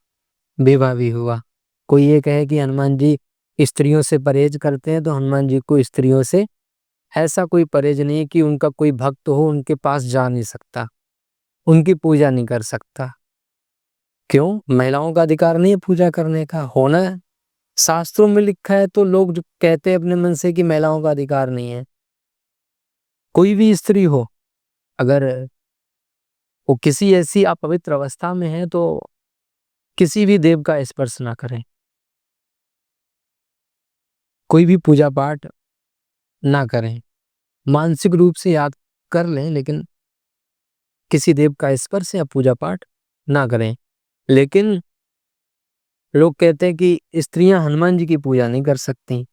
विवाह भी हुआ। कोई ये कहे कि हनुमान जी स्त्रियों से परहेज करते हैं, तो हनुमान जी को स्त्रियों से ऐसा कोई परहेज नहीं कि उनका कोई भक्त हो उनके पास जा नहीं सकता, उनकी पूजा नहीं कर सकता। क्यों? महिलाओं का अधिकार नहीं है पूजा करने का? होना है, शास्त्रों में लिखा है। तो लोग जो कहते हैं अपने मन से कि महिलाओं का अधिकार नहीं है, कोई भी स्त्री हो, अगर वो किसी ऐसी अपवित्र अवस्था में है तो किसी भी देव का स्पर्श ना करें, कोई भी पूजा पाठ ना करें। मानसिक रूप से याद कर लें, लेकिन किसी देव का स्पर्श या पूजा पाठ ना करें। लेकिन लोग कहते हैं कि स्त्रियां हनुमान जी की पूजा नहीं कर सकती।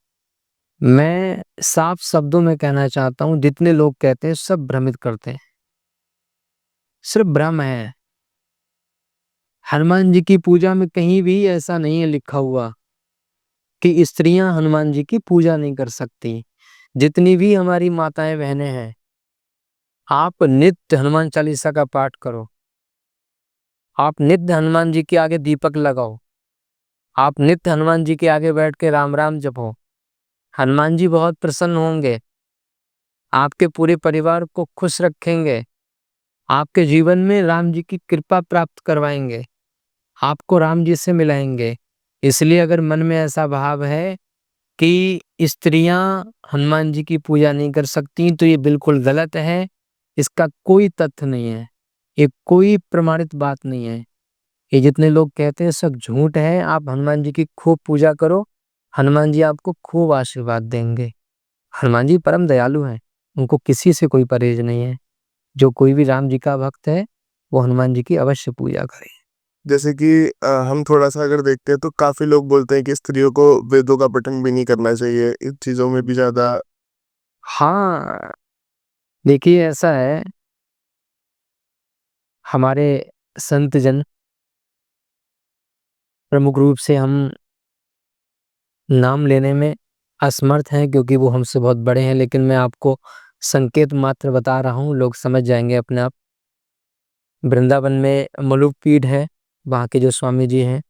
मैं साफ शब्दों में कहना चाहता हूं, जितने लोग कहते हैं सब भ्रमित करते हैं, सिर्फ भ्रम है। हनुमान जी की पूजा में कहीं भी ऐसा नहीं है लिखा हुआ कि स्त्रियां हनुमान जी की पूजा नहीं कर सकती। जितनी भी हमारी माताएं बहनें हैं, आप नित्य हनुमान चालीसा का पाठ करो, आप नित्य हनुमान जी के आगे दीपक लगाओ, आप नित्य हनुमान जी के आगे बैठ के राम राम जपो। हनुमान जी बहुत प्रसन्न होंगे, आपके पूरे परिवार को खुश रखेंगे, आपके जीवन में राम जी की कृपा प्राप्त करवाएंगे, आपको राम जी से मिलाएंगे। इसलिए अगर मन में ऐसा भाव है कि स्त्रियां हनुमान जी की पूजा नहीं कर सकती, तो ये बिल्कुल गलत है। इसका कोई तथ्य नहीं है, ये कोई प्रमाणित बात नहीं है। ये जितने लोग कहते हैं सब झूठ है। आप हनुमान जी की खूब पूजा करो, हनुमान जी आपको खूब आशीर्वाद देंगे। हनुमान जी परम दयालु हैं, उनको किसी से कोई परहेज नहीं है। जो कोई भी राम जी का भक्त है वो हनुमान जी की अवश्य पूजा करे। जैसे कि हम थोड़ा-सा अगर देखते हैं तो काफ़ी लोग बोलते हैं कि स्त्रियों को वेदों का पठन भी नहीं करना चाहिए, इन चीज़ों में भी ज़्यादा हाँ, देखिए ऐसा है, हमारे संत जन प्रमुख रूप से हम नाम लेने में असमर्थ हैं क्योंकि वो हमसे बहुत बड़े हैं, लेकिन मैं आपको संकेत मात्र बता रहा हूँ, लोग समझ जाएंगे अपने आप। वृंदावन में मलुक पीठ है, वहाँ के जो स्वामी जी हैं।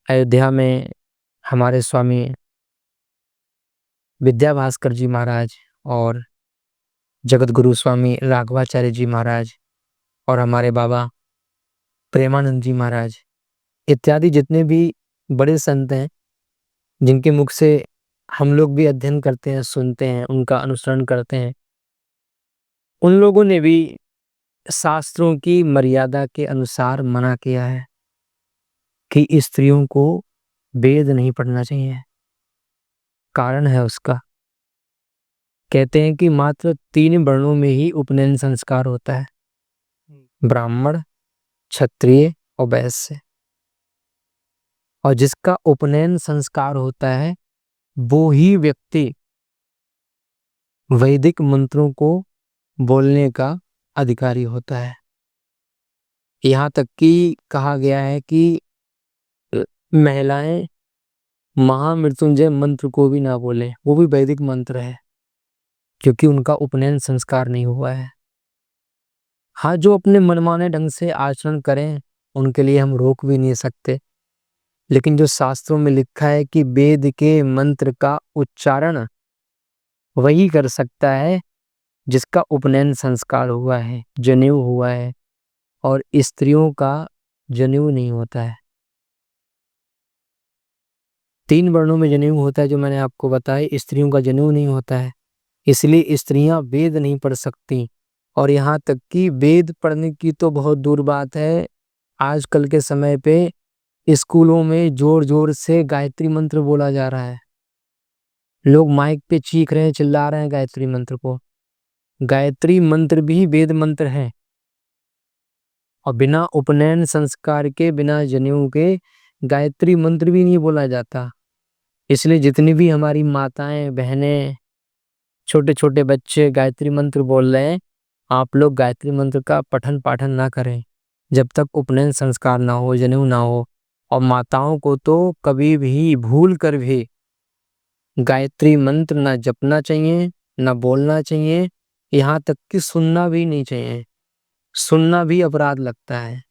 अयोध्या में हमारे स्वामी विद्या भास्कर जी महाराज और जगत गुरु स्वामी राघवाचार्य जी महाराज और हमारे बाबा प्रेमानंद जी महाराज इत्यादि जितने भी बड़े संत हैं, जिनके मुख से हम लोग भी अध्ययन करते हैं, सुनते हैं, उनका अनुसरण करते हैं, उन लोगों ने भी शास्त्रों की मर्यादा के अनुसार मना किया है कि स्त्रियों को वेद नहीं पढ़ना चाहिए। कारण है उसका, कहते हैं कि मात्र 3 वर्णों में ही उपनयन संस्कार होता है, ब्राह्मण, क्षत्रिय और वैश्य। और जिसका उपनयन संस्कार होता है वो ही व्यक्ति वैदिक मंत्रों को बोलने का अधिकारी होता है। यहाँ तक कि कहा गया है कि महिलाएं महामृत्युंजय मंत्र को भी ना बोले, वो भी वैदिक मंत्र है, क्योंकि उनका उपनयन संस्कार नहीं हुआ है। हाँ, जो अपने मनमाने ढंग से आचरण करें उनके लिए हम रोक भी नहीं सकते, लेकिन जो शास्त्रों में लिखा है कि वेद के मंत्र का उच्चारण वही कर सकता है जिसका उपनयन संस्कार हुआ है, जनेऊ हुआ है, और स्त्रियों का जनेऊ नहीं होता है। 3 वर्णों में जनेऊ होता है जो मैंने आपको बताया, स्त्रियों का जनेऊ नहीं होता है। इसलिए स्त्रियां वेद नहीं पढ़ सकती। और यहाँ तक कि वेद पढ़ने की तो बहुत दूर बात है, आजकल के समय पे स्कूलों में जोर जोर से गायत्री मंत्र बोला जा रहा है। लोग माइक पे चीख रहे हैं, चिल्ला रहे हैं गायत्री मंत्र को। गायत्री मंत्र भी वेद मंत्र है, और बिना उपनयन संस्कार के, बिना जनेऊ के गायत्री मंत्र भी नहीं बोला जाता। इसलिए जितनी भी हमारी माताएं बहनें छोटे छोटे बच्चे गायत्री मंत्र बोल रहे हैं, आप लोग गायत्री मंत्र का पठन पाठन ना करें जब तक उपनयन संस्कार ना हो, जनेऊ ना हो। और माताओं को तो कभी भी भूल कर भी गायत्री मंत्र ना जपना चाहिए, ना बोलना चाहिए, यहाँ तक कि सुनना भी नहीं चाहिए। सुनना भी अपराध लगता है।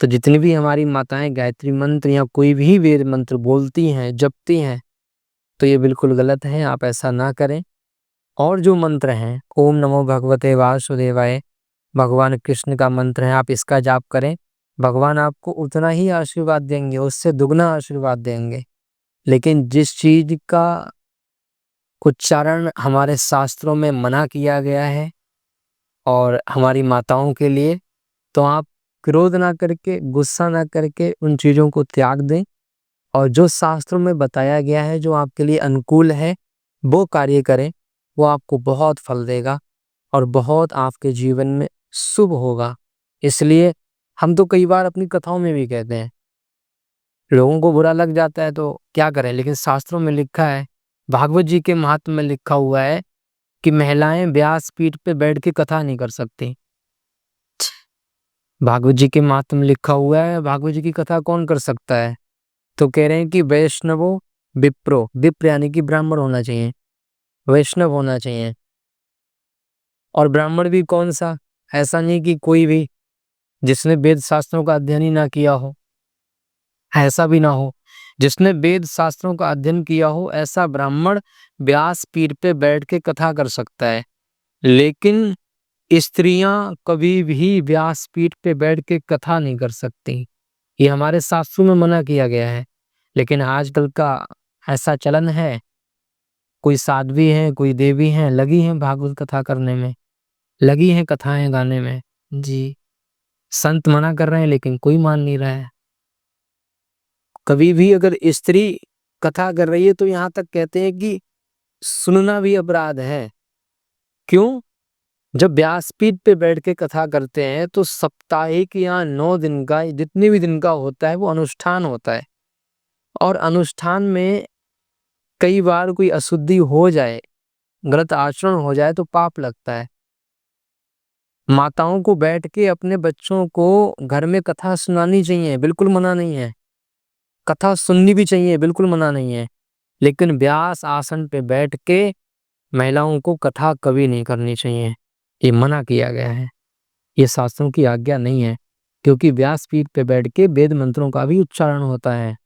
तो जितनी भी हमारी माताएं गायत्री मंत्र या कोई भी वेद मंत्र बोलती हैं, जपती हैं, तो ये बिल्कुल गलत है, आप ऐसा ना करें। और जो मंत्र हैं, ओम नमो भगवते वासुदेवाय, भगवान कृष्ण का मंत्र है, आप इसका जाप करें, भगवान आपको उतना ही आशीर्वाद देंगे, उससे दुगना आशीर्वाद देंगे। लेकिन जिस चीज का उच्चारण हमारे शास्त्रों में मना किया गया है और हमारी माताओं के लिए, तो आप क्रोध ना करके, गुस्सा ना करके उन चीज़ों को त्याग दें और जो शास्त्रों में बताया गया है, जो आपके लिए अनुकूल है, वो कार्य करें। वो आपको बहुत फल देगा और बहुत आपके जीवन में शुभ होगा। इसलिए हम तो कई बार अपनी कथाओं में भी कहते हैं, लोगों को बुरा लग जाता है तो क्या करें, लेकिन शास्त्रों में लिखा है, भागवत जी के महात्म्य में लिखा हुआ है कि महिलाएं व्यास पीठ पे बैठ के कथा नहीं कर सकती। भागवत जी के महात्म्य में लिखा हुआ है, भागवत जी की कथा कौन कर सकता है? तो कह रहे हैं कि वैष्णवो विप्रो, विप्र यानी कि ब्राह्मण होना चाहिए, वैष्णव होना चाहिए। और ब्राह्मण भी कौन सा? ऐसा नहीं कि कोई भी जिसने वेद शास्त्रों का अध्ययन ही ना किया हो, ऐसा भी ना हो। जिसने वेद शास्त्रों का अध्ययन किया हो, ऐसा ब्राह्मण व्यास पीठ पे बैठ के कथा कर सकता है। लेकिन स्त्रियां कभी भी व्यास पीठ पे बैठ के कथा नहीं कर सकती, ये हमारे शास्त्रों में मना किया गया है। लेकिन आजकल का ऐसा चलन है, कोई साध्वी हैं, कोई देवी हैं, लगी हैं भागवत कथा करने में, लगी हैं कथाएं गाने में। जी, संत मना कर रहे हैं लेकिन कोई मान नहीं रहा है। कभी भी अगर स्त्री कथा कर रही है तो यहाँ तक कहते हैं कि सुनना भी अपराध है। क्यों? जब व्यासपीठ पे बैठ के कथा करते हैं तो साप्ताहिक या 9 दिन का, जितने भी दिन का होता है, वो अनुष्ठान होता है। और अनुष्ठान में कई बार कोई अशुद्धि हो जाए, गलत आचरण हो जाए तो पाप लगता है। माताओं को बैठ के अपने बच्चों को घर में कथा सुनानी चाहिए, बिल्कुल मना नहीं है। कथा सुननी भी चाहिए, बिल्कुल मना नहीं है। लेकिन व्यास आसन पे बैठ के महिलाओं को कथा कभी नहीं करनी चाहिए, ये मना किया गया है, ये शास्त्रों की आज्ञा नहीं है। क्योंकि व्यास पीठ पे बैठ के वेद मंत्रों का भी उच्चारण होता है,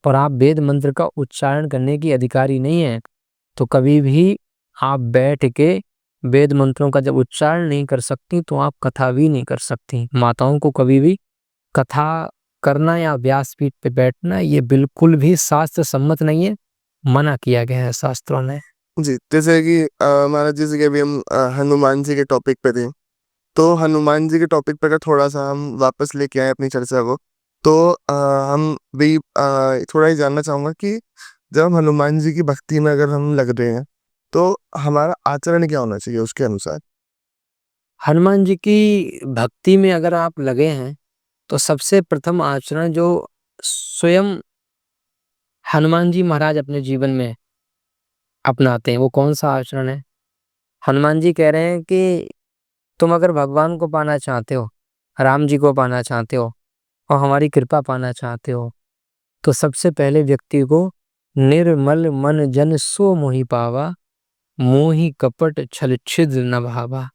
पर आप वेद मंत्र का उच्चारण करने की अधिकारी नहीं है। तो कभी भी आप बैठ के वेद मंत्रों का जब उच्चारण नहीं कर सकती, तो आप कथा भी नहीं कर सकती। माताओं को कभी भी कथा करना या व्यासपीठ पे बैठना, ये बिल्कुल भी शास्त्र सम्मत नहीं है, मना किया गया है शास्त्रों ने। जी, जैसे कि महाराज, जैसे कि अभी हम हनुमान जी के टॉपिक पे थे, तो हनुमान जी के टॉपिक पे अगर थोड़ा सा हम वापस लेके आए अपनी चर्चा को, तो हम भी थोड़ा ही जानना चाहूंगा कि जब हम हनुमान जी की भक्ति में अगर हम लग रहे हैं, तो हमारा आचरण क्या होना चाहिए उसके अनुसार? हनुमान जी की भक्ति में अगर आप लगे हैं, तो सबसे प्रथम आचरण जो स्वयं हनुमान जी महाराज अपने जीवन में अपनाते हैं, वो कौन सा आचरण है? हनुमान जी कह रहे हैं कि तुम अगर भगवान को पाना चाहते हो, राम जी को पाना चाहते हो और हमारी कृपा पाना चाहते हो, तो सबसे पहले व्यक्ति को निर्मल मन जन सो मोहि पावा, मोहि कपट छल छिद्र न भावा।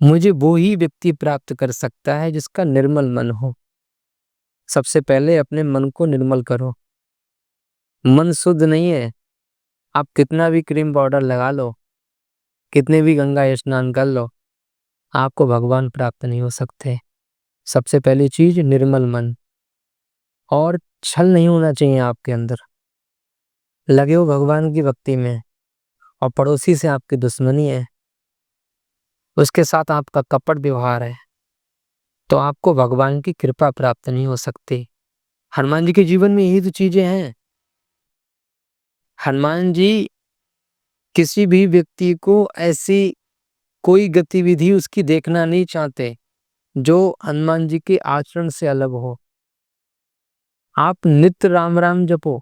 मुझे वो ही व्यक्ति प्राप्त कर सकता है जिसका निर्मल मन हो। सबसे पहले अपने मन को निर्मल करो। मन शुद्ध नहीं है, आप कितना भी क्रीम पाउडर लगा लो, कितने भी गंगा स्नान कर लो, आपको भगवान प्राप्त नहीं हो सकते। सबसे पहली चीज निर्मल मन। और छल नहीं होना चाहिए आपके अंदर, लगे हो भगवान की भक्ति में और पड़ोसी से आपकी दुश्मनी है, उसके साथ आपका कपट व्यवहार है, तो आपको भगवान की कृपा प्राप्त नहीं हो सकती। हनुमान जी के जीवन में यही तो चीजें हैं। हनुमान जी किसी भी व्यक्ति को ऐसी कोई गतिविधि उसकी देखना नहीं चाहते जो हनुमान जी के आचरण से अलग हो। आप नित्य राम राम जपो,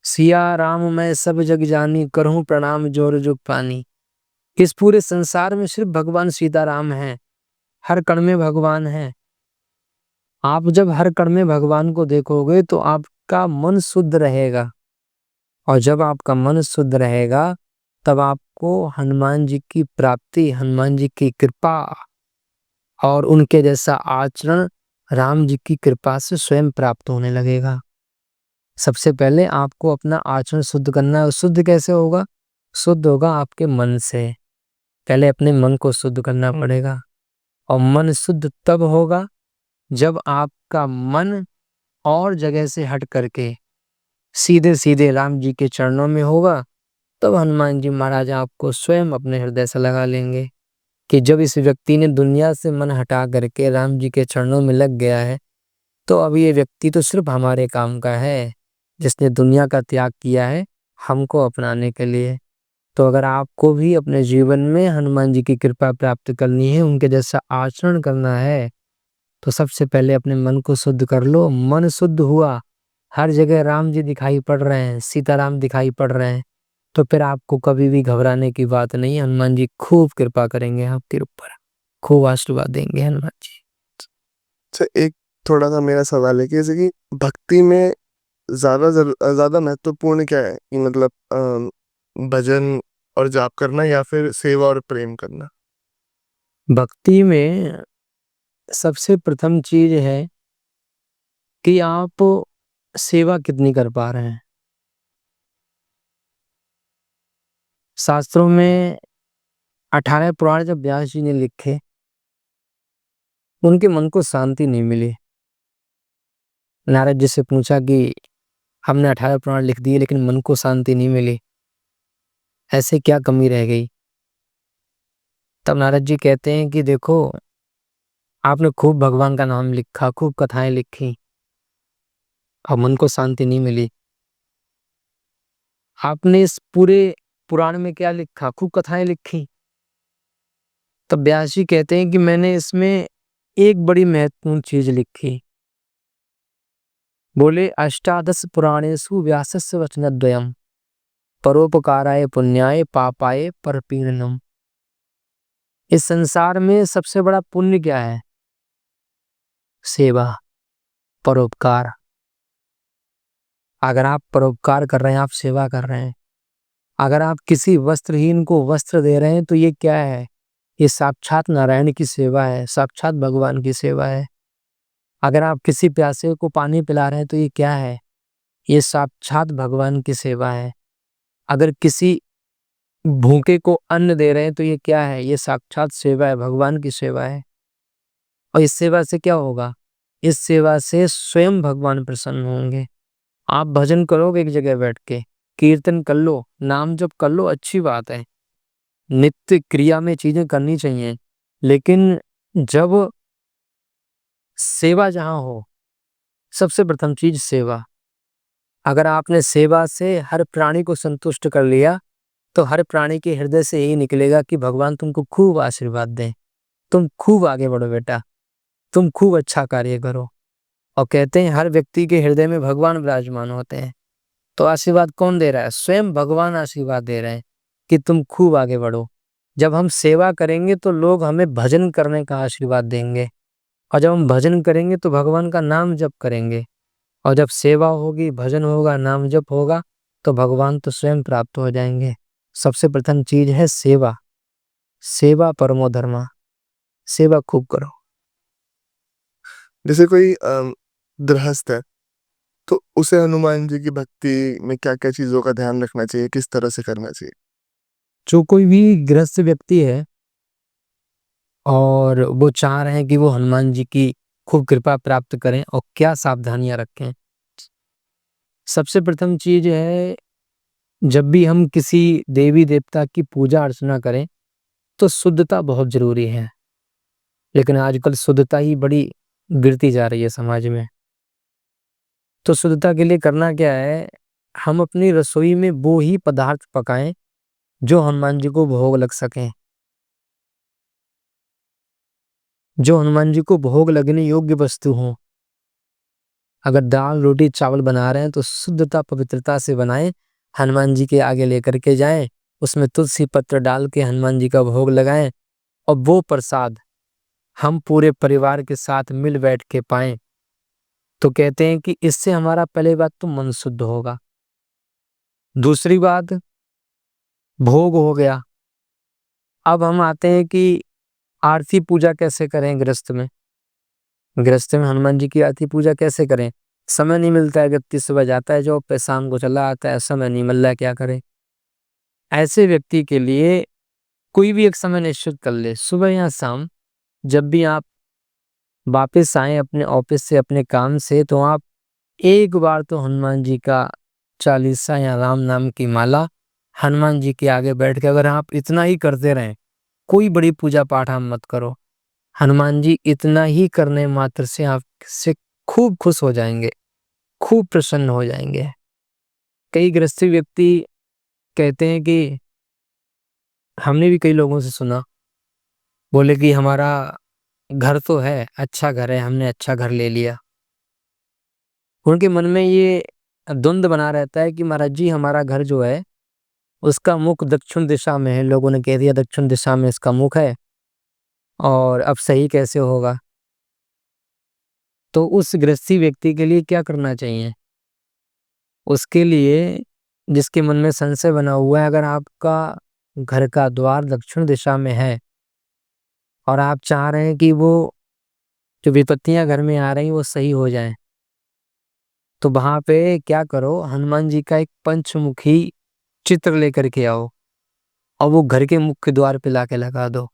सिया राम मैं सब जग जानी, करहूं प्रणाम जोर जुग पानी। इस पूरे संसार में सिर्फ भगवान सीताराम हैं, हर कण में भगवान है। आप जब हर कण में भगवान को देखोगे तो आपका मन शुद्ध रहेगा, और जब आपका मन शुद्ध रहेगा तब आपको हनुमान जी की प्राप्ति, हनुमान जी की कृपा और उनके जैसा आचरण राम जी की कृपा से स्वयं प्राप्त होने लगेगा। सबसे पहले आपको अपना आचरण शुद्ध करना है। शुद्ध कैसे होगा? शुद्ध होगा आपके मन से। पहले अपने मन को शुद्ध करना पड़ेगा, और मन शुद्ध तब होगा जब आपका मन और जगह से हट करके सीधे सीधे राम जी के चरणों में होगा। तब हनुमान जी महाराज आपको स्वयं अपने हृदय से लगा लेंगे कि जब इस व्यक्ति ने दुनिया से मन हटा करके राम जी के चरणों में लग गया है, तो अब ये व्यक्ति तो सिर्फ हमारे काम का है, जिसने दुनिया का त्याग किया है हमको अपनाने के लिए। तो अगर आपको भी अपने जीवन में हनुमान जी की कृपा प्राप्त करनी है, उनके जैसा आचरण करना है, तो सबसे पहले अपने मन को शुद्ध कर लो। मन शुद्ध हुआ, हर जगह राम जी दिखाई पड़ रहे हैं, सीताराम दिखाई पड़ रहे हैं, तो फिर आपको कभी भी घबराने की बात नहीं। हनुमान जी खूब कृपा करेंगे आपके ऊपर, खूब आशीर्वाद देंगे हनुमान जी। अच्छा, एक थोड़ा सा मेरा सवाल है कि जैसे कि भक्ति में ज्यादा महत्वपूर्ण क्या है, कि मतलब भजन और जाप करना या फिर सेवा और प्रेम करना? भक्ति में सबसे प्रथम चीज है कि आप सेवा कितनी कर पा रहे हैं। शास्त्रों में 18 पुराण जब व्यास जी ने लिखे, उनके मन को शांति नहीं मिली। नारद जी से पूछा कि हमने 18 पुराण लिख दिए लेकिन मन को शांति नहीं मिली, ऐसे क्या कमी रह गई? तब नारद जी कहते हैं कि देखो, आपने खूब भगवान का नाम लिखा, खूब कथाएं लिखी, और मन को शांति नहीं मिली। आपने इस पूरे पुराण में क्या लिखा? खूब कथाएं लिखी। तब व्यास जी कहते हैं कि मैंने इसमें एक बड़ी महत्वपूर्ण चीज लिखी। बोले, अष्टादश पुराणेषु व्यासस्य वचनद्वयम्, परोपकाराय पुण्याय पापाय परपीड़नम्। इस संसार में सबसे बड़ा पुण्य क्या है? सेवा, परोपकार। अगर आप परोपकार कर रहे हैं, आप सेवा कर रहे हैं, अगर आप किसी वस्त्रहीन को वस्त्र दे रहे हैं, तो ये क्या है? ये साक्षात नारायण की सेवा है, साक्षात भगवान की सेवा है। अगर आप किसी प्यासे को पानी पिला रहे हैं, तो ये क्या है? ये साक्षात भगवान की सेवा है। अगर किसी भूखे को अन्न दे रहे हैं, तो ये क्या है? ये साक्षात सेवा है, भगवान की सेवा है। और इस सेवा से क्या होगा? इस सेवा से स्वयं भगवान प्रसन्न होंगे। आप भजन करोगे एक जगह बैठ के, कीर्तन कर लो, नाम जप कर लो, अच्छी बात है, नित्य क्रिया में चीजें करनी चाहिए, लेकिन जब सेवा जहां हो, सबसे प्रथम चीज सेवा। अगर आपने सेवा से हर प्राणी को संतुष्ट कर लिया, तो हर प्राणी के हृदय से यही निकलेगा कि भगवान तुमको खूब आशीर्वाद दें, तुम खूब आगे बढ़ो बेटा, तुम खूब अच्छा कार्य करो। और कहते हैं हर व्यक्ति के हृदय में भगवान विराजमान होते हैं। तो आशीर्वाद कौन दे रहा है? स्वयं भगवान आशीर्वाद दे रहे हैं कि तुम खूब आगे बढ़ो। जब हम सेवा करेंगे तो लोग हमें भजन करने का आशीर्वाद देंगे, और जब हम भजन करेंगे तो भगवान का नाम जप करेंगे, और जब सेवा होगी, भजन होगा, नाम जप होगा, तो भगवान तो स्वयं प्राप्त हो जाएंगे। सबसे प्रथम चीज है सेवा। सेवा परमो धर्मा। सेवा खूब करो। जैसे कोई गृहस्थ है, तो उसे हनुमान जी की भक्ति में क्या क्या चीजों का ध्यान रखना चाहिए, किस तरह से करना चाहिए? जो कोई भी गृहस्थ व्यक्ति है और वो चाह रहे हैं कि वो हनुमान जी की खूब कृपा प्राप्त करें, और क्या सावधानियां रखें। सबसे प्रथम चीज है, जब भी हम किसी देवी देवता की पूजा अर्चना करें तो शुद्धता बहुत जरूरी है। लेकिन आजकल शुद्धता ही बड़ी गिरती जा रही है समाज में। तो शुद्धता के लिए करना क्या है? हम अपनी रसोई में वो ही पदार्थ पकाएं जो हनुमान जी को भोग लग सकें, जो हनुमान जी को भोग लगने योग्य वस्तु हो। अगर दाल रोटी चावल बना रहे हैं तो शुद्धता पवित्रता से बनाएं, हनुमान जी के आगे लेकर के जाएं, उसमें तुलसी पत्र डाल के हनुमान जी का भोग लगाएं और वो प्रसाद हम पूरे परिवार के साथ मिल बैठ के पाएं। तो कहते हैं कि इससे हमारा पहली बात तो मन शुद्ध होगा। दूसरी बात, भोग हो गया। अब हम आते हैं कि आरती पूजा कैसे करें गृहस्थ में। गृहस्थ में हनुमान जी की आरती पूजा कैसे करें? समय नहीं मिलता है, व्यक्ति सुबह जाता है जॉब पे, शाम को चला आता है, समय नहीं मिल रहा है, क्या करे? ऐसे व्यक्ति के लिए कोई भी एक समय निश्चित कर ले, सुबह या शाम, जब भी आप वापस आए अपने ऑफिस से, अपने काम से, तो आप एक बार तो हनुमान जी का चालीसा या राम नाम की माला हनुमान जी के आगे बैठ के अगर आप इतना ही करते रहें, कोई बड़ी पूजा पाठ आप मत करो, हनुमान जी इतना ही करने मात्र से आपसे खूब खुश हो जाएंगे, खूब प्रसन्न हो जाएंगे। कई गृहस्थी व्यक्ति कहते हैं कि हमने भी कई लोगों से सुना, बोले कि हमारा घर तो है, अच्छा घर है, हमने अच्छा घर ले लिया। उनके मन में ये द्वंद बना रहता है कि महाराज जी हमारा घर जो है उसका मुख दक्षिण दिशा में है, लोगों ने कह दिया दक्षिण दिशा में इसका मुख है और अब सही कैसे होगा? तो उस गृहस्थी व्यक्ति के लिए क्या करना चाहिए? उसके लिए, जिसके मन में संशय बना हुआ है, अगर आपका घर का द्वार दक्षिण दिशा में है और आप चाह रहे हैं कि वो जो विपत्तियां घर में आ रही वो सही हो जाएं, तो वहां पे क्या करो, हनुमान जी का एक पंचमुखी चित्र लेकर के आओ और वो घर के मुख्य द्वार पे लाके लगा दो।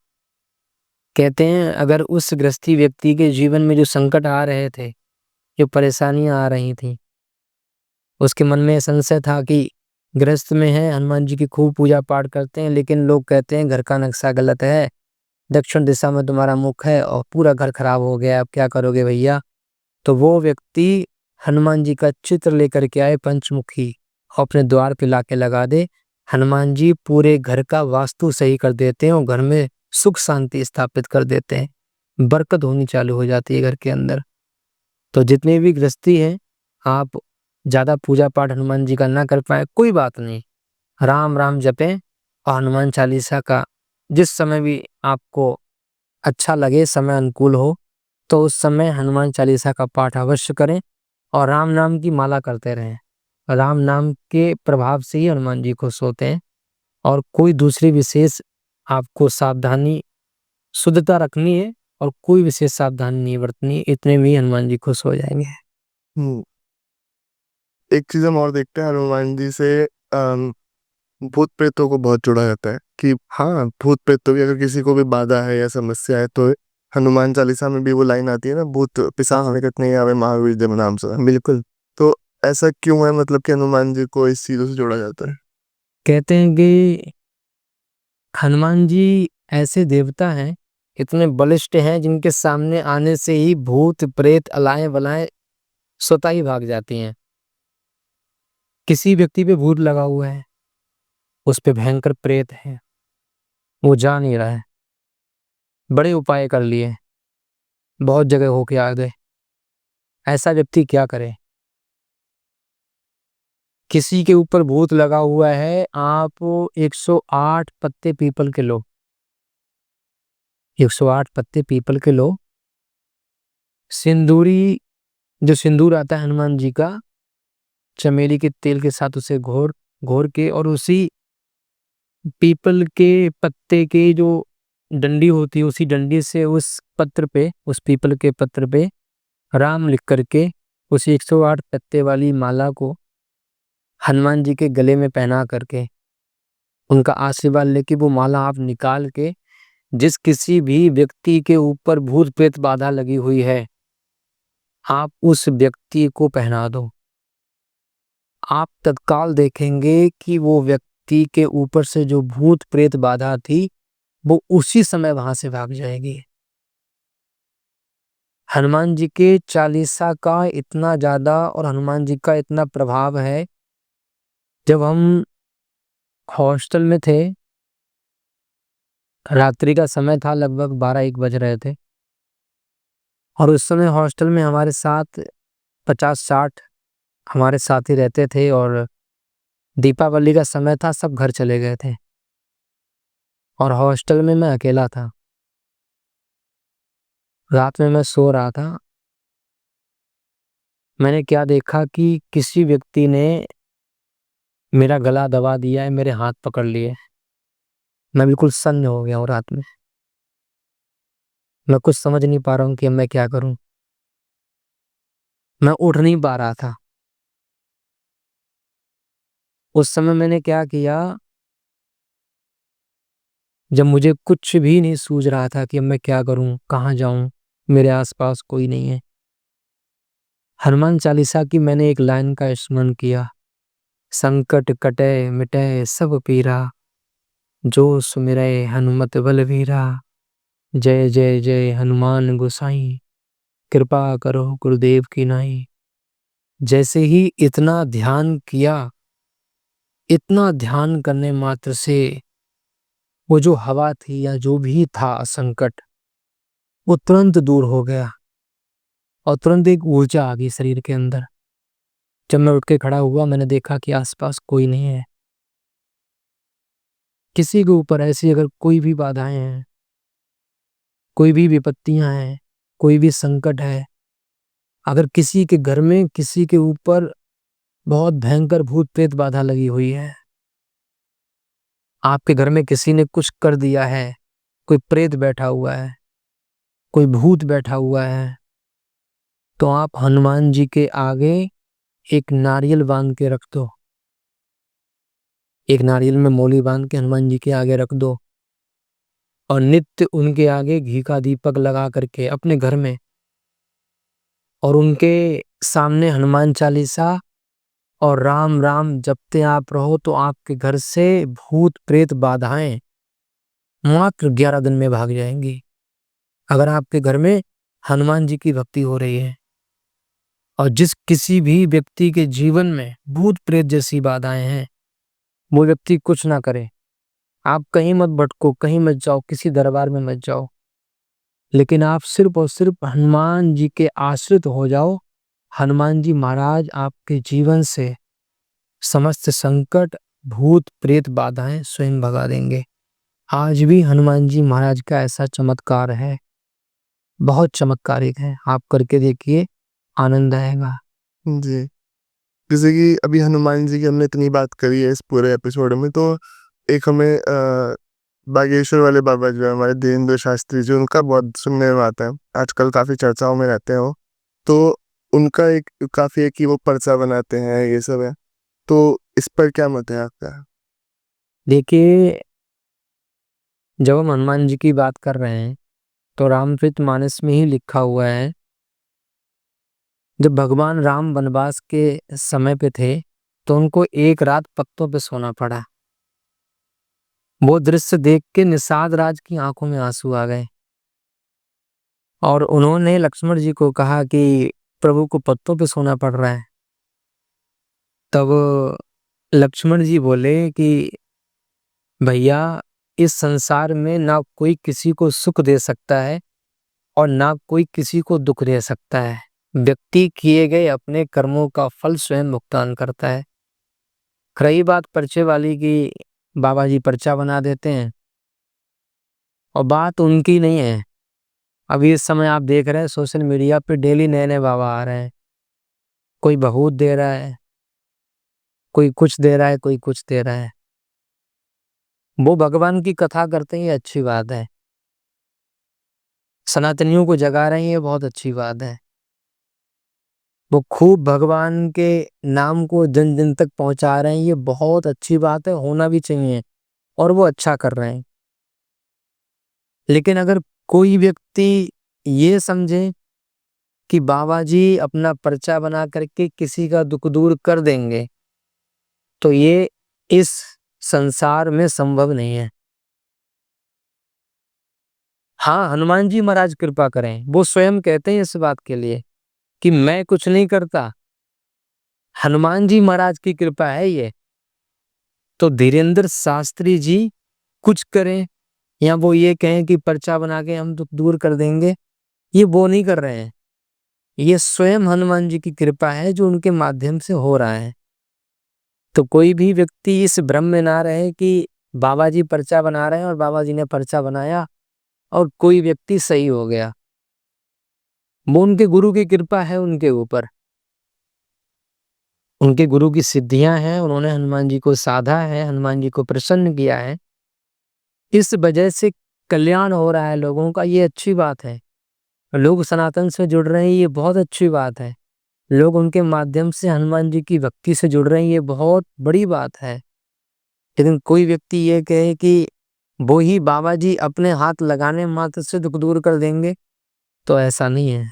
कहते हैं अगर उस गृहस्थी व्यक्ति के जीवन में जो संकट आ रहे थे, जो परेशानियां आ रही थी, उसके मन में संशय था कि गृहस्थ में है, हनुमान जी की खूब पूजा पाठ करते हैं, लेकिन लोग कहते हैं घर का नक्शा गलत है, दक्षिण दिशा में तुम्हारा मुख है और पूरा घर खराब हो गया, अब क्या करोगे भैया? तो वो व्यक्ति हनुमान जी का चित्र लेकर के आए पंचमुखी और अपने द्वार पे लाके लगा दे। हनुमान जी पूरे घर का वास्तु सही कर देते हैं और घर में सुख शांति स्थापित कर देते हैं, बरकत होनी चालू हो जाती है घर के अंदर। तो जितने भी गृहस्थी हैं, आप ज़्यादा पूजा पाठ हनुमान जी का ना कर पाए कोई बात नहीं, राम राम जपें और हनुमान चालीसा का जिस समय भी आपको अच्छा लगे, समय अनुकूल हो, तो उस समय हनुमान चालीसा का पाठ अवश्य करें और राम नाम की माला करते रहें। राम नाम के प्रभाव से ही हनुमान जी खुश होते हैं और कोई दूसरी विशेष आपको सावधानी, शुद्धता रखनी है और कोई विशेष सावधानी नहीं बरतनी है, इतने में ही हनुमान जी खुश हो जाएंगे। हम्म, एक चीज हम और देखते हैं हनुमान जी से, भूत प्रेतों को बहुत जुड़ा रहता है कि हाँ, भूत प्रेतों की अगर किसी को भी बाधा है या समस्या है तो हनुमान चालीसा में भी वो लाइन आती है ना, भूत पिशाच निकट नहीं आवे महावीर जब नाम से। बिल्कुल। तो ऐसा क्यों है, मतलब कि हनुमान जी को इस चीजों से जोड़ा जाता है? कहते हैं कि हनुमान जी ऐसे देवता हैं, इतने बलिष्ठ हैं, जिनके सामने आने से ही भूत प्रेत अलाएं बलाएं स्वतः ही भाग जाती हैं। किसी व्यक्ति पे भूत लगा हुआ है, उस पे भयंकर प्रेत है, वो जा नहीं रहा है, बड़े उपाय कर लिए, बहुत जगह होके आ गए, ऐसा व्यक्ति क्या करे? किसी के ऊपर भूत लगा हुआ है, आप 108 पत्ते पीपल के लो, 108 पत्ते पीपल के लो, सिंदूरी, जो सिंदूर आता है हनुमान जी का, चमेली के तेल के साथ उसे घोर घोर के और उसी पीपल के पत्ते के जो डंडी होती है, उसी डंडी से उस पत्र पे, उस पीपल के पत्र पे राम लिख करके उसी 108 पत्ते वाली माला को हनुमान जी के गले में पहना करके उनका आशीर्वाद लेके वो माला आप निकाल के जिस किसी भी व्यक्ति के ऊपर भूत प्रेत बाधा लगी हुई है, आप उस व्यक्ति को पहना दो। आप तत्काल देखेंगे कि वो व्यक्ति के ऊपर से जो भूत प्रेत बाधा थी वो उसी समय वहां से भाग जाएगी। हनुमान जी के चालीसा का इतना ज्यादा और हनुमान जी का इतना प्रभाव है, जब हम हॉस्टल में थे, रात्रि का समय था, लगभग 12-1 बज रहे थे और उस समय हॉस्टल में हमारे साथ 50-60 हमारे साथी रहते थे और दीपावली का समय था, सब घर चले गए थे और हॉस्टल में मैं अकेला था। रात में मैं सो रहा था, मैंने क्या देखा कि किसी व्यक्ति ने मेरा गला दबा दिया है, मेरे हाथ पकड़ लिए। मैं बिल्कुल सन्न हो गया हूँ रात में। मैं कुछ समझ नहीं पा रहा हूँ कि अब मैं क्या करूँ? मैं उठ नहीं पा रहा था। उस समय मैंने क्या किया, जब मुझे कुछ भी नहीं सूझ रहा था कि अब मैं क्या करूँ, कहाँ जाऊँ, मेरे आस-पास कोई नहीं है। हनुमान चालीसा की मैंने एक लाइन का स्मरण किया, संकट कटे मिटे सब पीरा, जो सुमिरै हनुमत बलवीरा, जय जय जय हनुमान गोसाई, कृपा करो गुरुदेव की नाई। जैसे ही इतना ध्यान किया, इतना ध्यान करने मात्र से वो जो हवा थी या जो भी था संकट, वो तुरंत दूर हो गया और तुरंत एक ऊर्जा आ गई शरीर के अंदर। जब मैं उठ के खड़ा हुआ, मैंने देखा कि आसपास कोई नहीं है। किसी के ऊपर ऐसी अगर कोई भी बाधाएं हैं, कोई भी विपत्तियां हैं, कोई भी संकट है, अगर किसी के घर में किसी के ऊपर बहुत भयंकर भूत प्रेत बाधा लगी हुई है, आपके घर में किसी ने कुछ कर दिया है, कोई प्रेत बैठा हुआ है, कोई भूत बैठा हुआ है, तो आप हनुमान जी के आगे एक नारियल बांध के रख दो। एक नारियल में मोली बांध के हनुमान जी के आगे रख दो और नित्य उनके आगे घी का दीपक लगा करके अपने घर में और उनके सामने हनुमान चालीसा और राम राम जपते आप रहो, तो आपके घर से भूत प्रेत बाधाएं मात्र 11 दिन में भाग जाएंगी। अगर आपके घर में हनुमान जी की भक्ति हो रही है और जिस किसी भी व्यक्ति के जीवन में भूत प्रेत जैसी बाधाएं हैं, वो व्यक्ति कुछ ना करे, आप कहीं मत भटको, कहीं मत जाओ, किसी दरबार में मत जाओ, लेकिन आप सिर्फ और सिर्फ हनुमान जी के आश्रित हो जाओ। हनुमान जी महाराज आपके जीवन से समस्त संकट, भूत प्रेत बाधाएं स्वयं भगा देंगे। आज भी हनुमान जी महाराज का ऐसा चमत्कार है, बहुत चमत्कारिक है। आप करके देखिए, आनंद आएगा। जी। जैसे कि अभी हनुमान जी की हमने इतनी बात करी है इस पूरे एपिसोड में, तो एक हमें बागेश्वर वाले बाबा जो है हमारे धीरेन्द्र शास्त्री जी, उनका बहुत सुनने में आता है, आजकल काफ़ी चर्चाओं में रहते हैं वो। तो उनका एक काफ़ी है कि वो पर्चा बनाते हैं, ये सब है, तो इस पर क्या मत है आपका? देखिए, जब हम हनुमान जी की बात कर रहे हैं तो रामचरितमानस में ही लिखा हुआ है, जब भगवान राम वनवास के समय पे थे तो उनको एक रात पत्तों पे सोना पड़ा। वो दृश्य देख के निषाद राज की आंखों में आंसू आ गए और उन्होंने लक्ष्मण जी को कहा कि प्रभु को पत्तों पे सोना पड़ रहा है। तब लक्ष्मण जी बोले कि भैया, इस संसार में ना कोई किसी को सुख दे सकता है और ना कोई किसी को दुख दे सकता है। व्यक्ति किए गए अपने कर्मों का फल स्वयं भुगतान करता है। रही बात पर्चे वाली की, बाबा जी पर्चा बना देते हैं और बात उनकी नहीं है। अभी इस समय आप देख रहे हैं सोशल मीडिया पे डेली नए नए बाबा आ रहे हैं, कोई बहुत दे रहा है, कोई कुछ दे रहा है, कोई कुछ दे रहा है। वो भगवान की कथा करते हैं, ये अच्छी बात है। सनातनियों को जगा रहे हैं, ये बहुत अच्छी बात है। वो खूब भगवान के नाम को जन जन तक पहुंचा रहे हैं, ये बहुत अच्छी बात है, होना भी चाहिए और वो अच्छा कर रहे हैं। लेकिन अगर कोई व्यक्ति ये समझे कि बाबा जी अपना पर्चा बना करके किसी का दुख दूर कर देंगे, तो ये इस संसार में संभव नहीं है। हाँ, हनुमान जी महाराज कृपा करें, वो स्वयं कहते हैं इस बात के लिए कि मैं कुछ नहीं करता, हनुमान जी महाराज की कृपा है ये। तो धीरेन्द्र शास्त्री जी कुछ करें या वो ये कहें कि पर्चा बना के हम दुख दूर कर देंगे, ये वो नहीं कर रहे हैं। ये स्वयं हनुमान जी की कृपा है जो उनके माध्यम से हो रहा है। तो कोई भी व्यक्ति इस भ्रम में ना रहे कि बाबा जी पर्चा बना रहे हैं और बाबा जी ने पर्चा बनाया और कोई व्यक्ति सही हो गया। वो उनके गुरु की कृपा है उनके ऊपर। उनके गुरु की सिद्धियां हैं, उन्होंने हनुमान जी को साधा है, हनुमान जी को प्रसन्न किया है। इस वजह से कल्याण हो रहा है लोगों का, ये अच्छी बात है। लोग सनातन से जुड़ रहे हैं, ये बहुत अच्छी बात है। लोग उनके माध्यम से हनुमान जी की भक्ति से जुड़ रहे हैं, ये बहुत बड़ी बात है। लेकिन कोई व्यक्ति ये कहे कि वो ही बाबा जी अपने हाथ लगाने मात्र से दुख दूर कर देंगे, तो ऐसा नहीं है।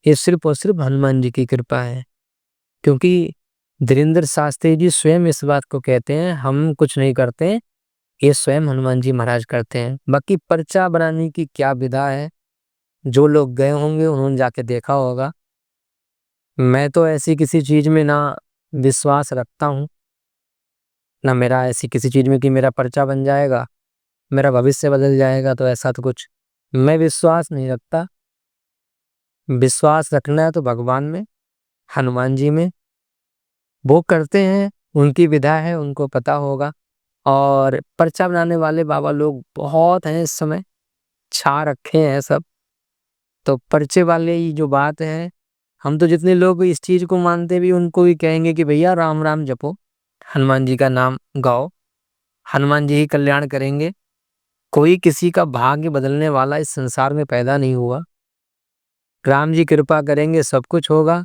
ये सिर्फ और सिर्फ हनुमान जी की कृपा है। क्योंकि धीरेन्द्र शास्त्री जी स्वयं इस बात को कहते हैं, हम कुछ नहीं करते, ये स्वयं हनुमान जी महाराज करते हैं। बाकी पर्चा बनाने की क्या विधा है, जो लोग गए होंगे उन्होंने जाके देखा होगा। मैं तो ऐसी किसी चीज में ना विश्वास रखता हूँ, ना मेरा ऐसी किसी चीज में कि मेरा पर्चा बन जाएगा, मेरा भविष्य बदल जाएगा, तो ऐसा तो कुछ मैं विश्वास नहीं रखता। विश्वास रखना है तो भगवान में, हनुमान जी में। वो करते हैं, उनकी विधा है, उनको पता होगा। और पर्चा बनाने वाले बाबा लोग बहुत हैं इस समय, छा रखे हैं सब। तो पर्चे वाले ही जो बात है, हम तो जितने लोग इस चीज को मानते भी उनको भी कहेंगे कि भैया राम राम जपो, हनुमान जी का नाम गाओ, हनुमान जी ही कल्याण करेंगे। कोई किसी का भाग्य बदलने वाला इस संसार में पैदा नहीं हुआ। राम जी कृपा करेंगे सब कुछ होगा।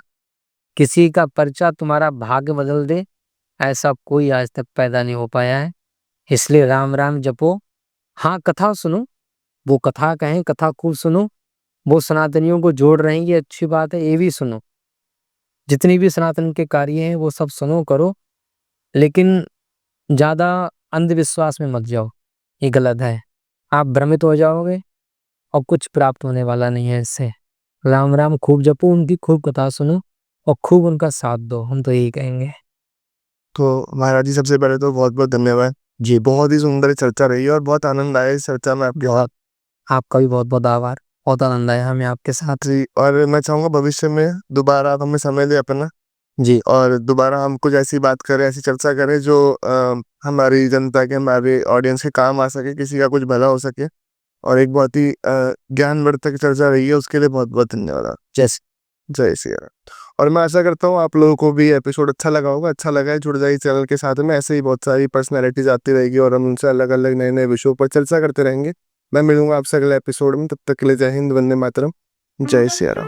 किसी का पर्चा तुम्हारा भाग्य बदल दे, ऐसा कोई आज तक पैदा नहीं हो पाया है। इसलिए राम राम जपो। हाँ, कथा सुनो, वो कथा कहें, कथा खूब सुनो। वो सनातनियों को जोड़ रहे हैं, ये अच्छी बात है, ये भी सुनो। जितनी भी सनातन के कार्य हैं वो सब सुनो, करो। लेकिन ज्यादा अंधविश्वास में मत जाओ, ये गलत है। आप भ्रमित हो जाओगे और कुछ प्राप्त होने वाला नहीं है इससे। राम राम खूब जपो, उनकी खूब कथा सुनो और खूब उनका साथ दो, हम तो यही कहेंगे। तो महाराज जी, सबसे पहले तो बहुत बहुत धन्यवाद जी। बहुत ही सुंदर चर्चा रही और बहुत आनंद आया इस चर्चा में आपके साथ आपका भी बहुत बहुत आभार, बहुत आनंद आया हमें आपके साथ। जी। और मैं चाहूंगा भविष्य में दोबारा आप हमें समय दें अपना, जी, और दोबारा हम कुछ ऐसी बात करें, ऐसी चर्चा करें जो हमारी जनता के, हमारे ऑडियंस के काम आ सके, किसी का कुछ भला हो सके। और एक बहुत ही ज्ञानवर्धक चर्चा रही है, उसके लिए बहुत बहुत धन्यवाद आप। जैसे जय श्री राम। और मैं आशा करता हूँ आप लोगों को भी एपिसोड अच्छा लगा होगा। अच्छा लगा है, जुड़ जाइए चैनल के साथ में। ऐसे ही बहुत सारी पर्सनैलिटीज आती रहेगी और हम उनसे अलग अलग नए नए विषयों पर चर्चा करते रहेंगे। मैं मिलूंगा आपसे अगले एपिसोड में, तब तक के लिए जय हिंद, वंदे मातरम, जय श्री राम।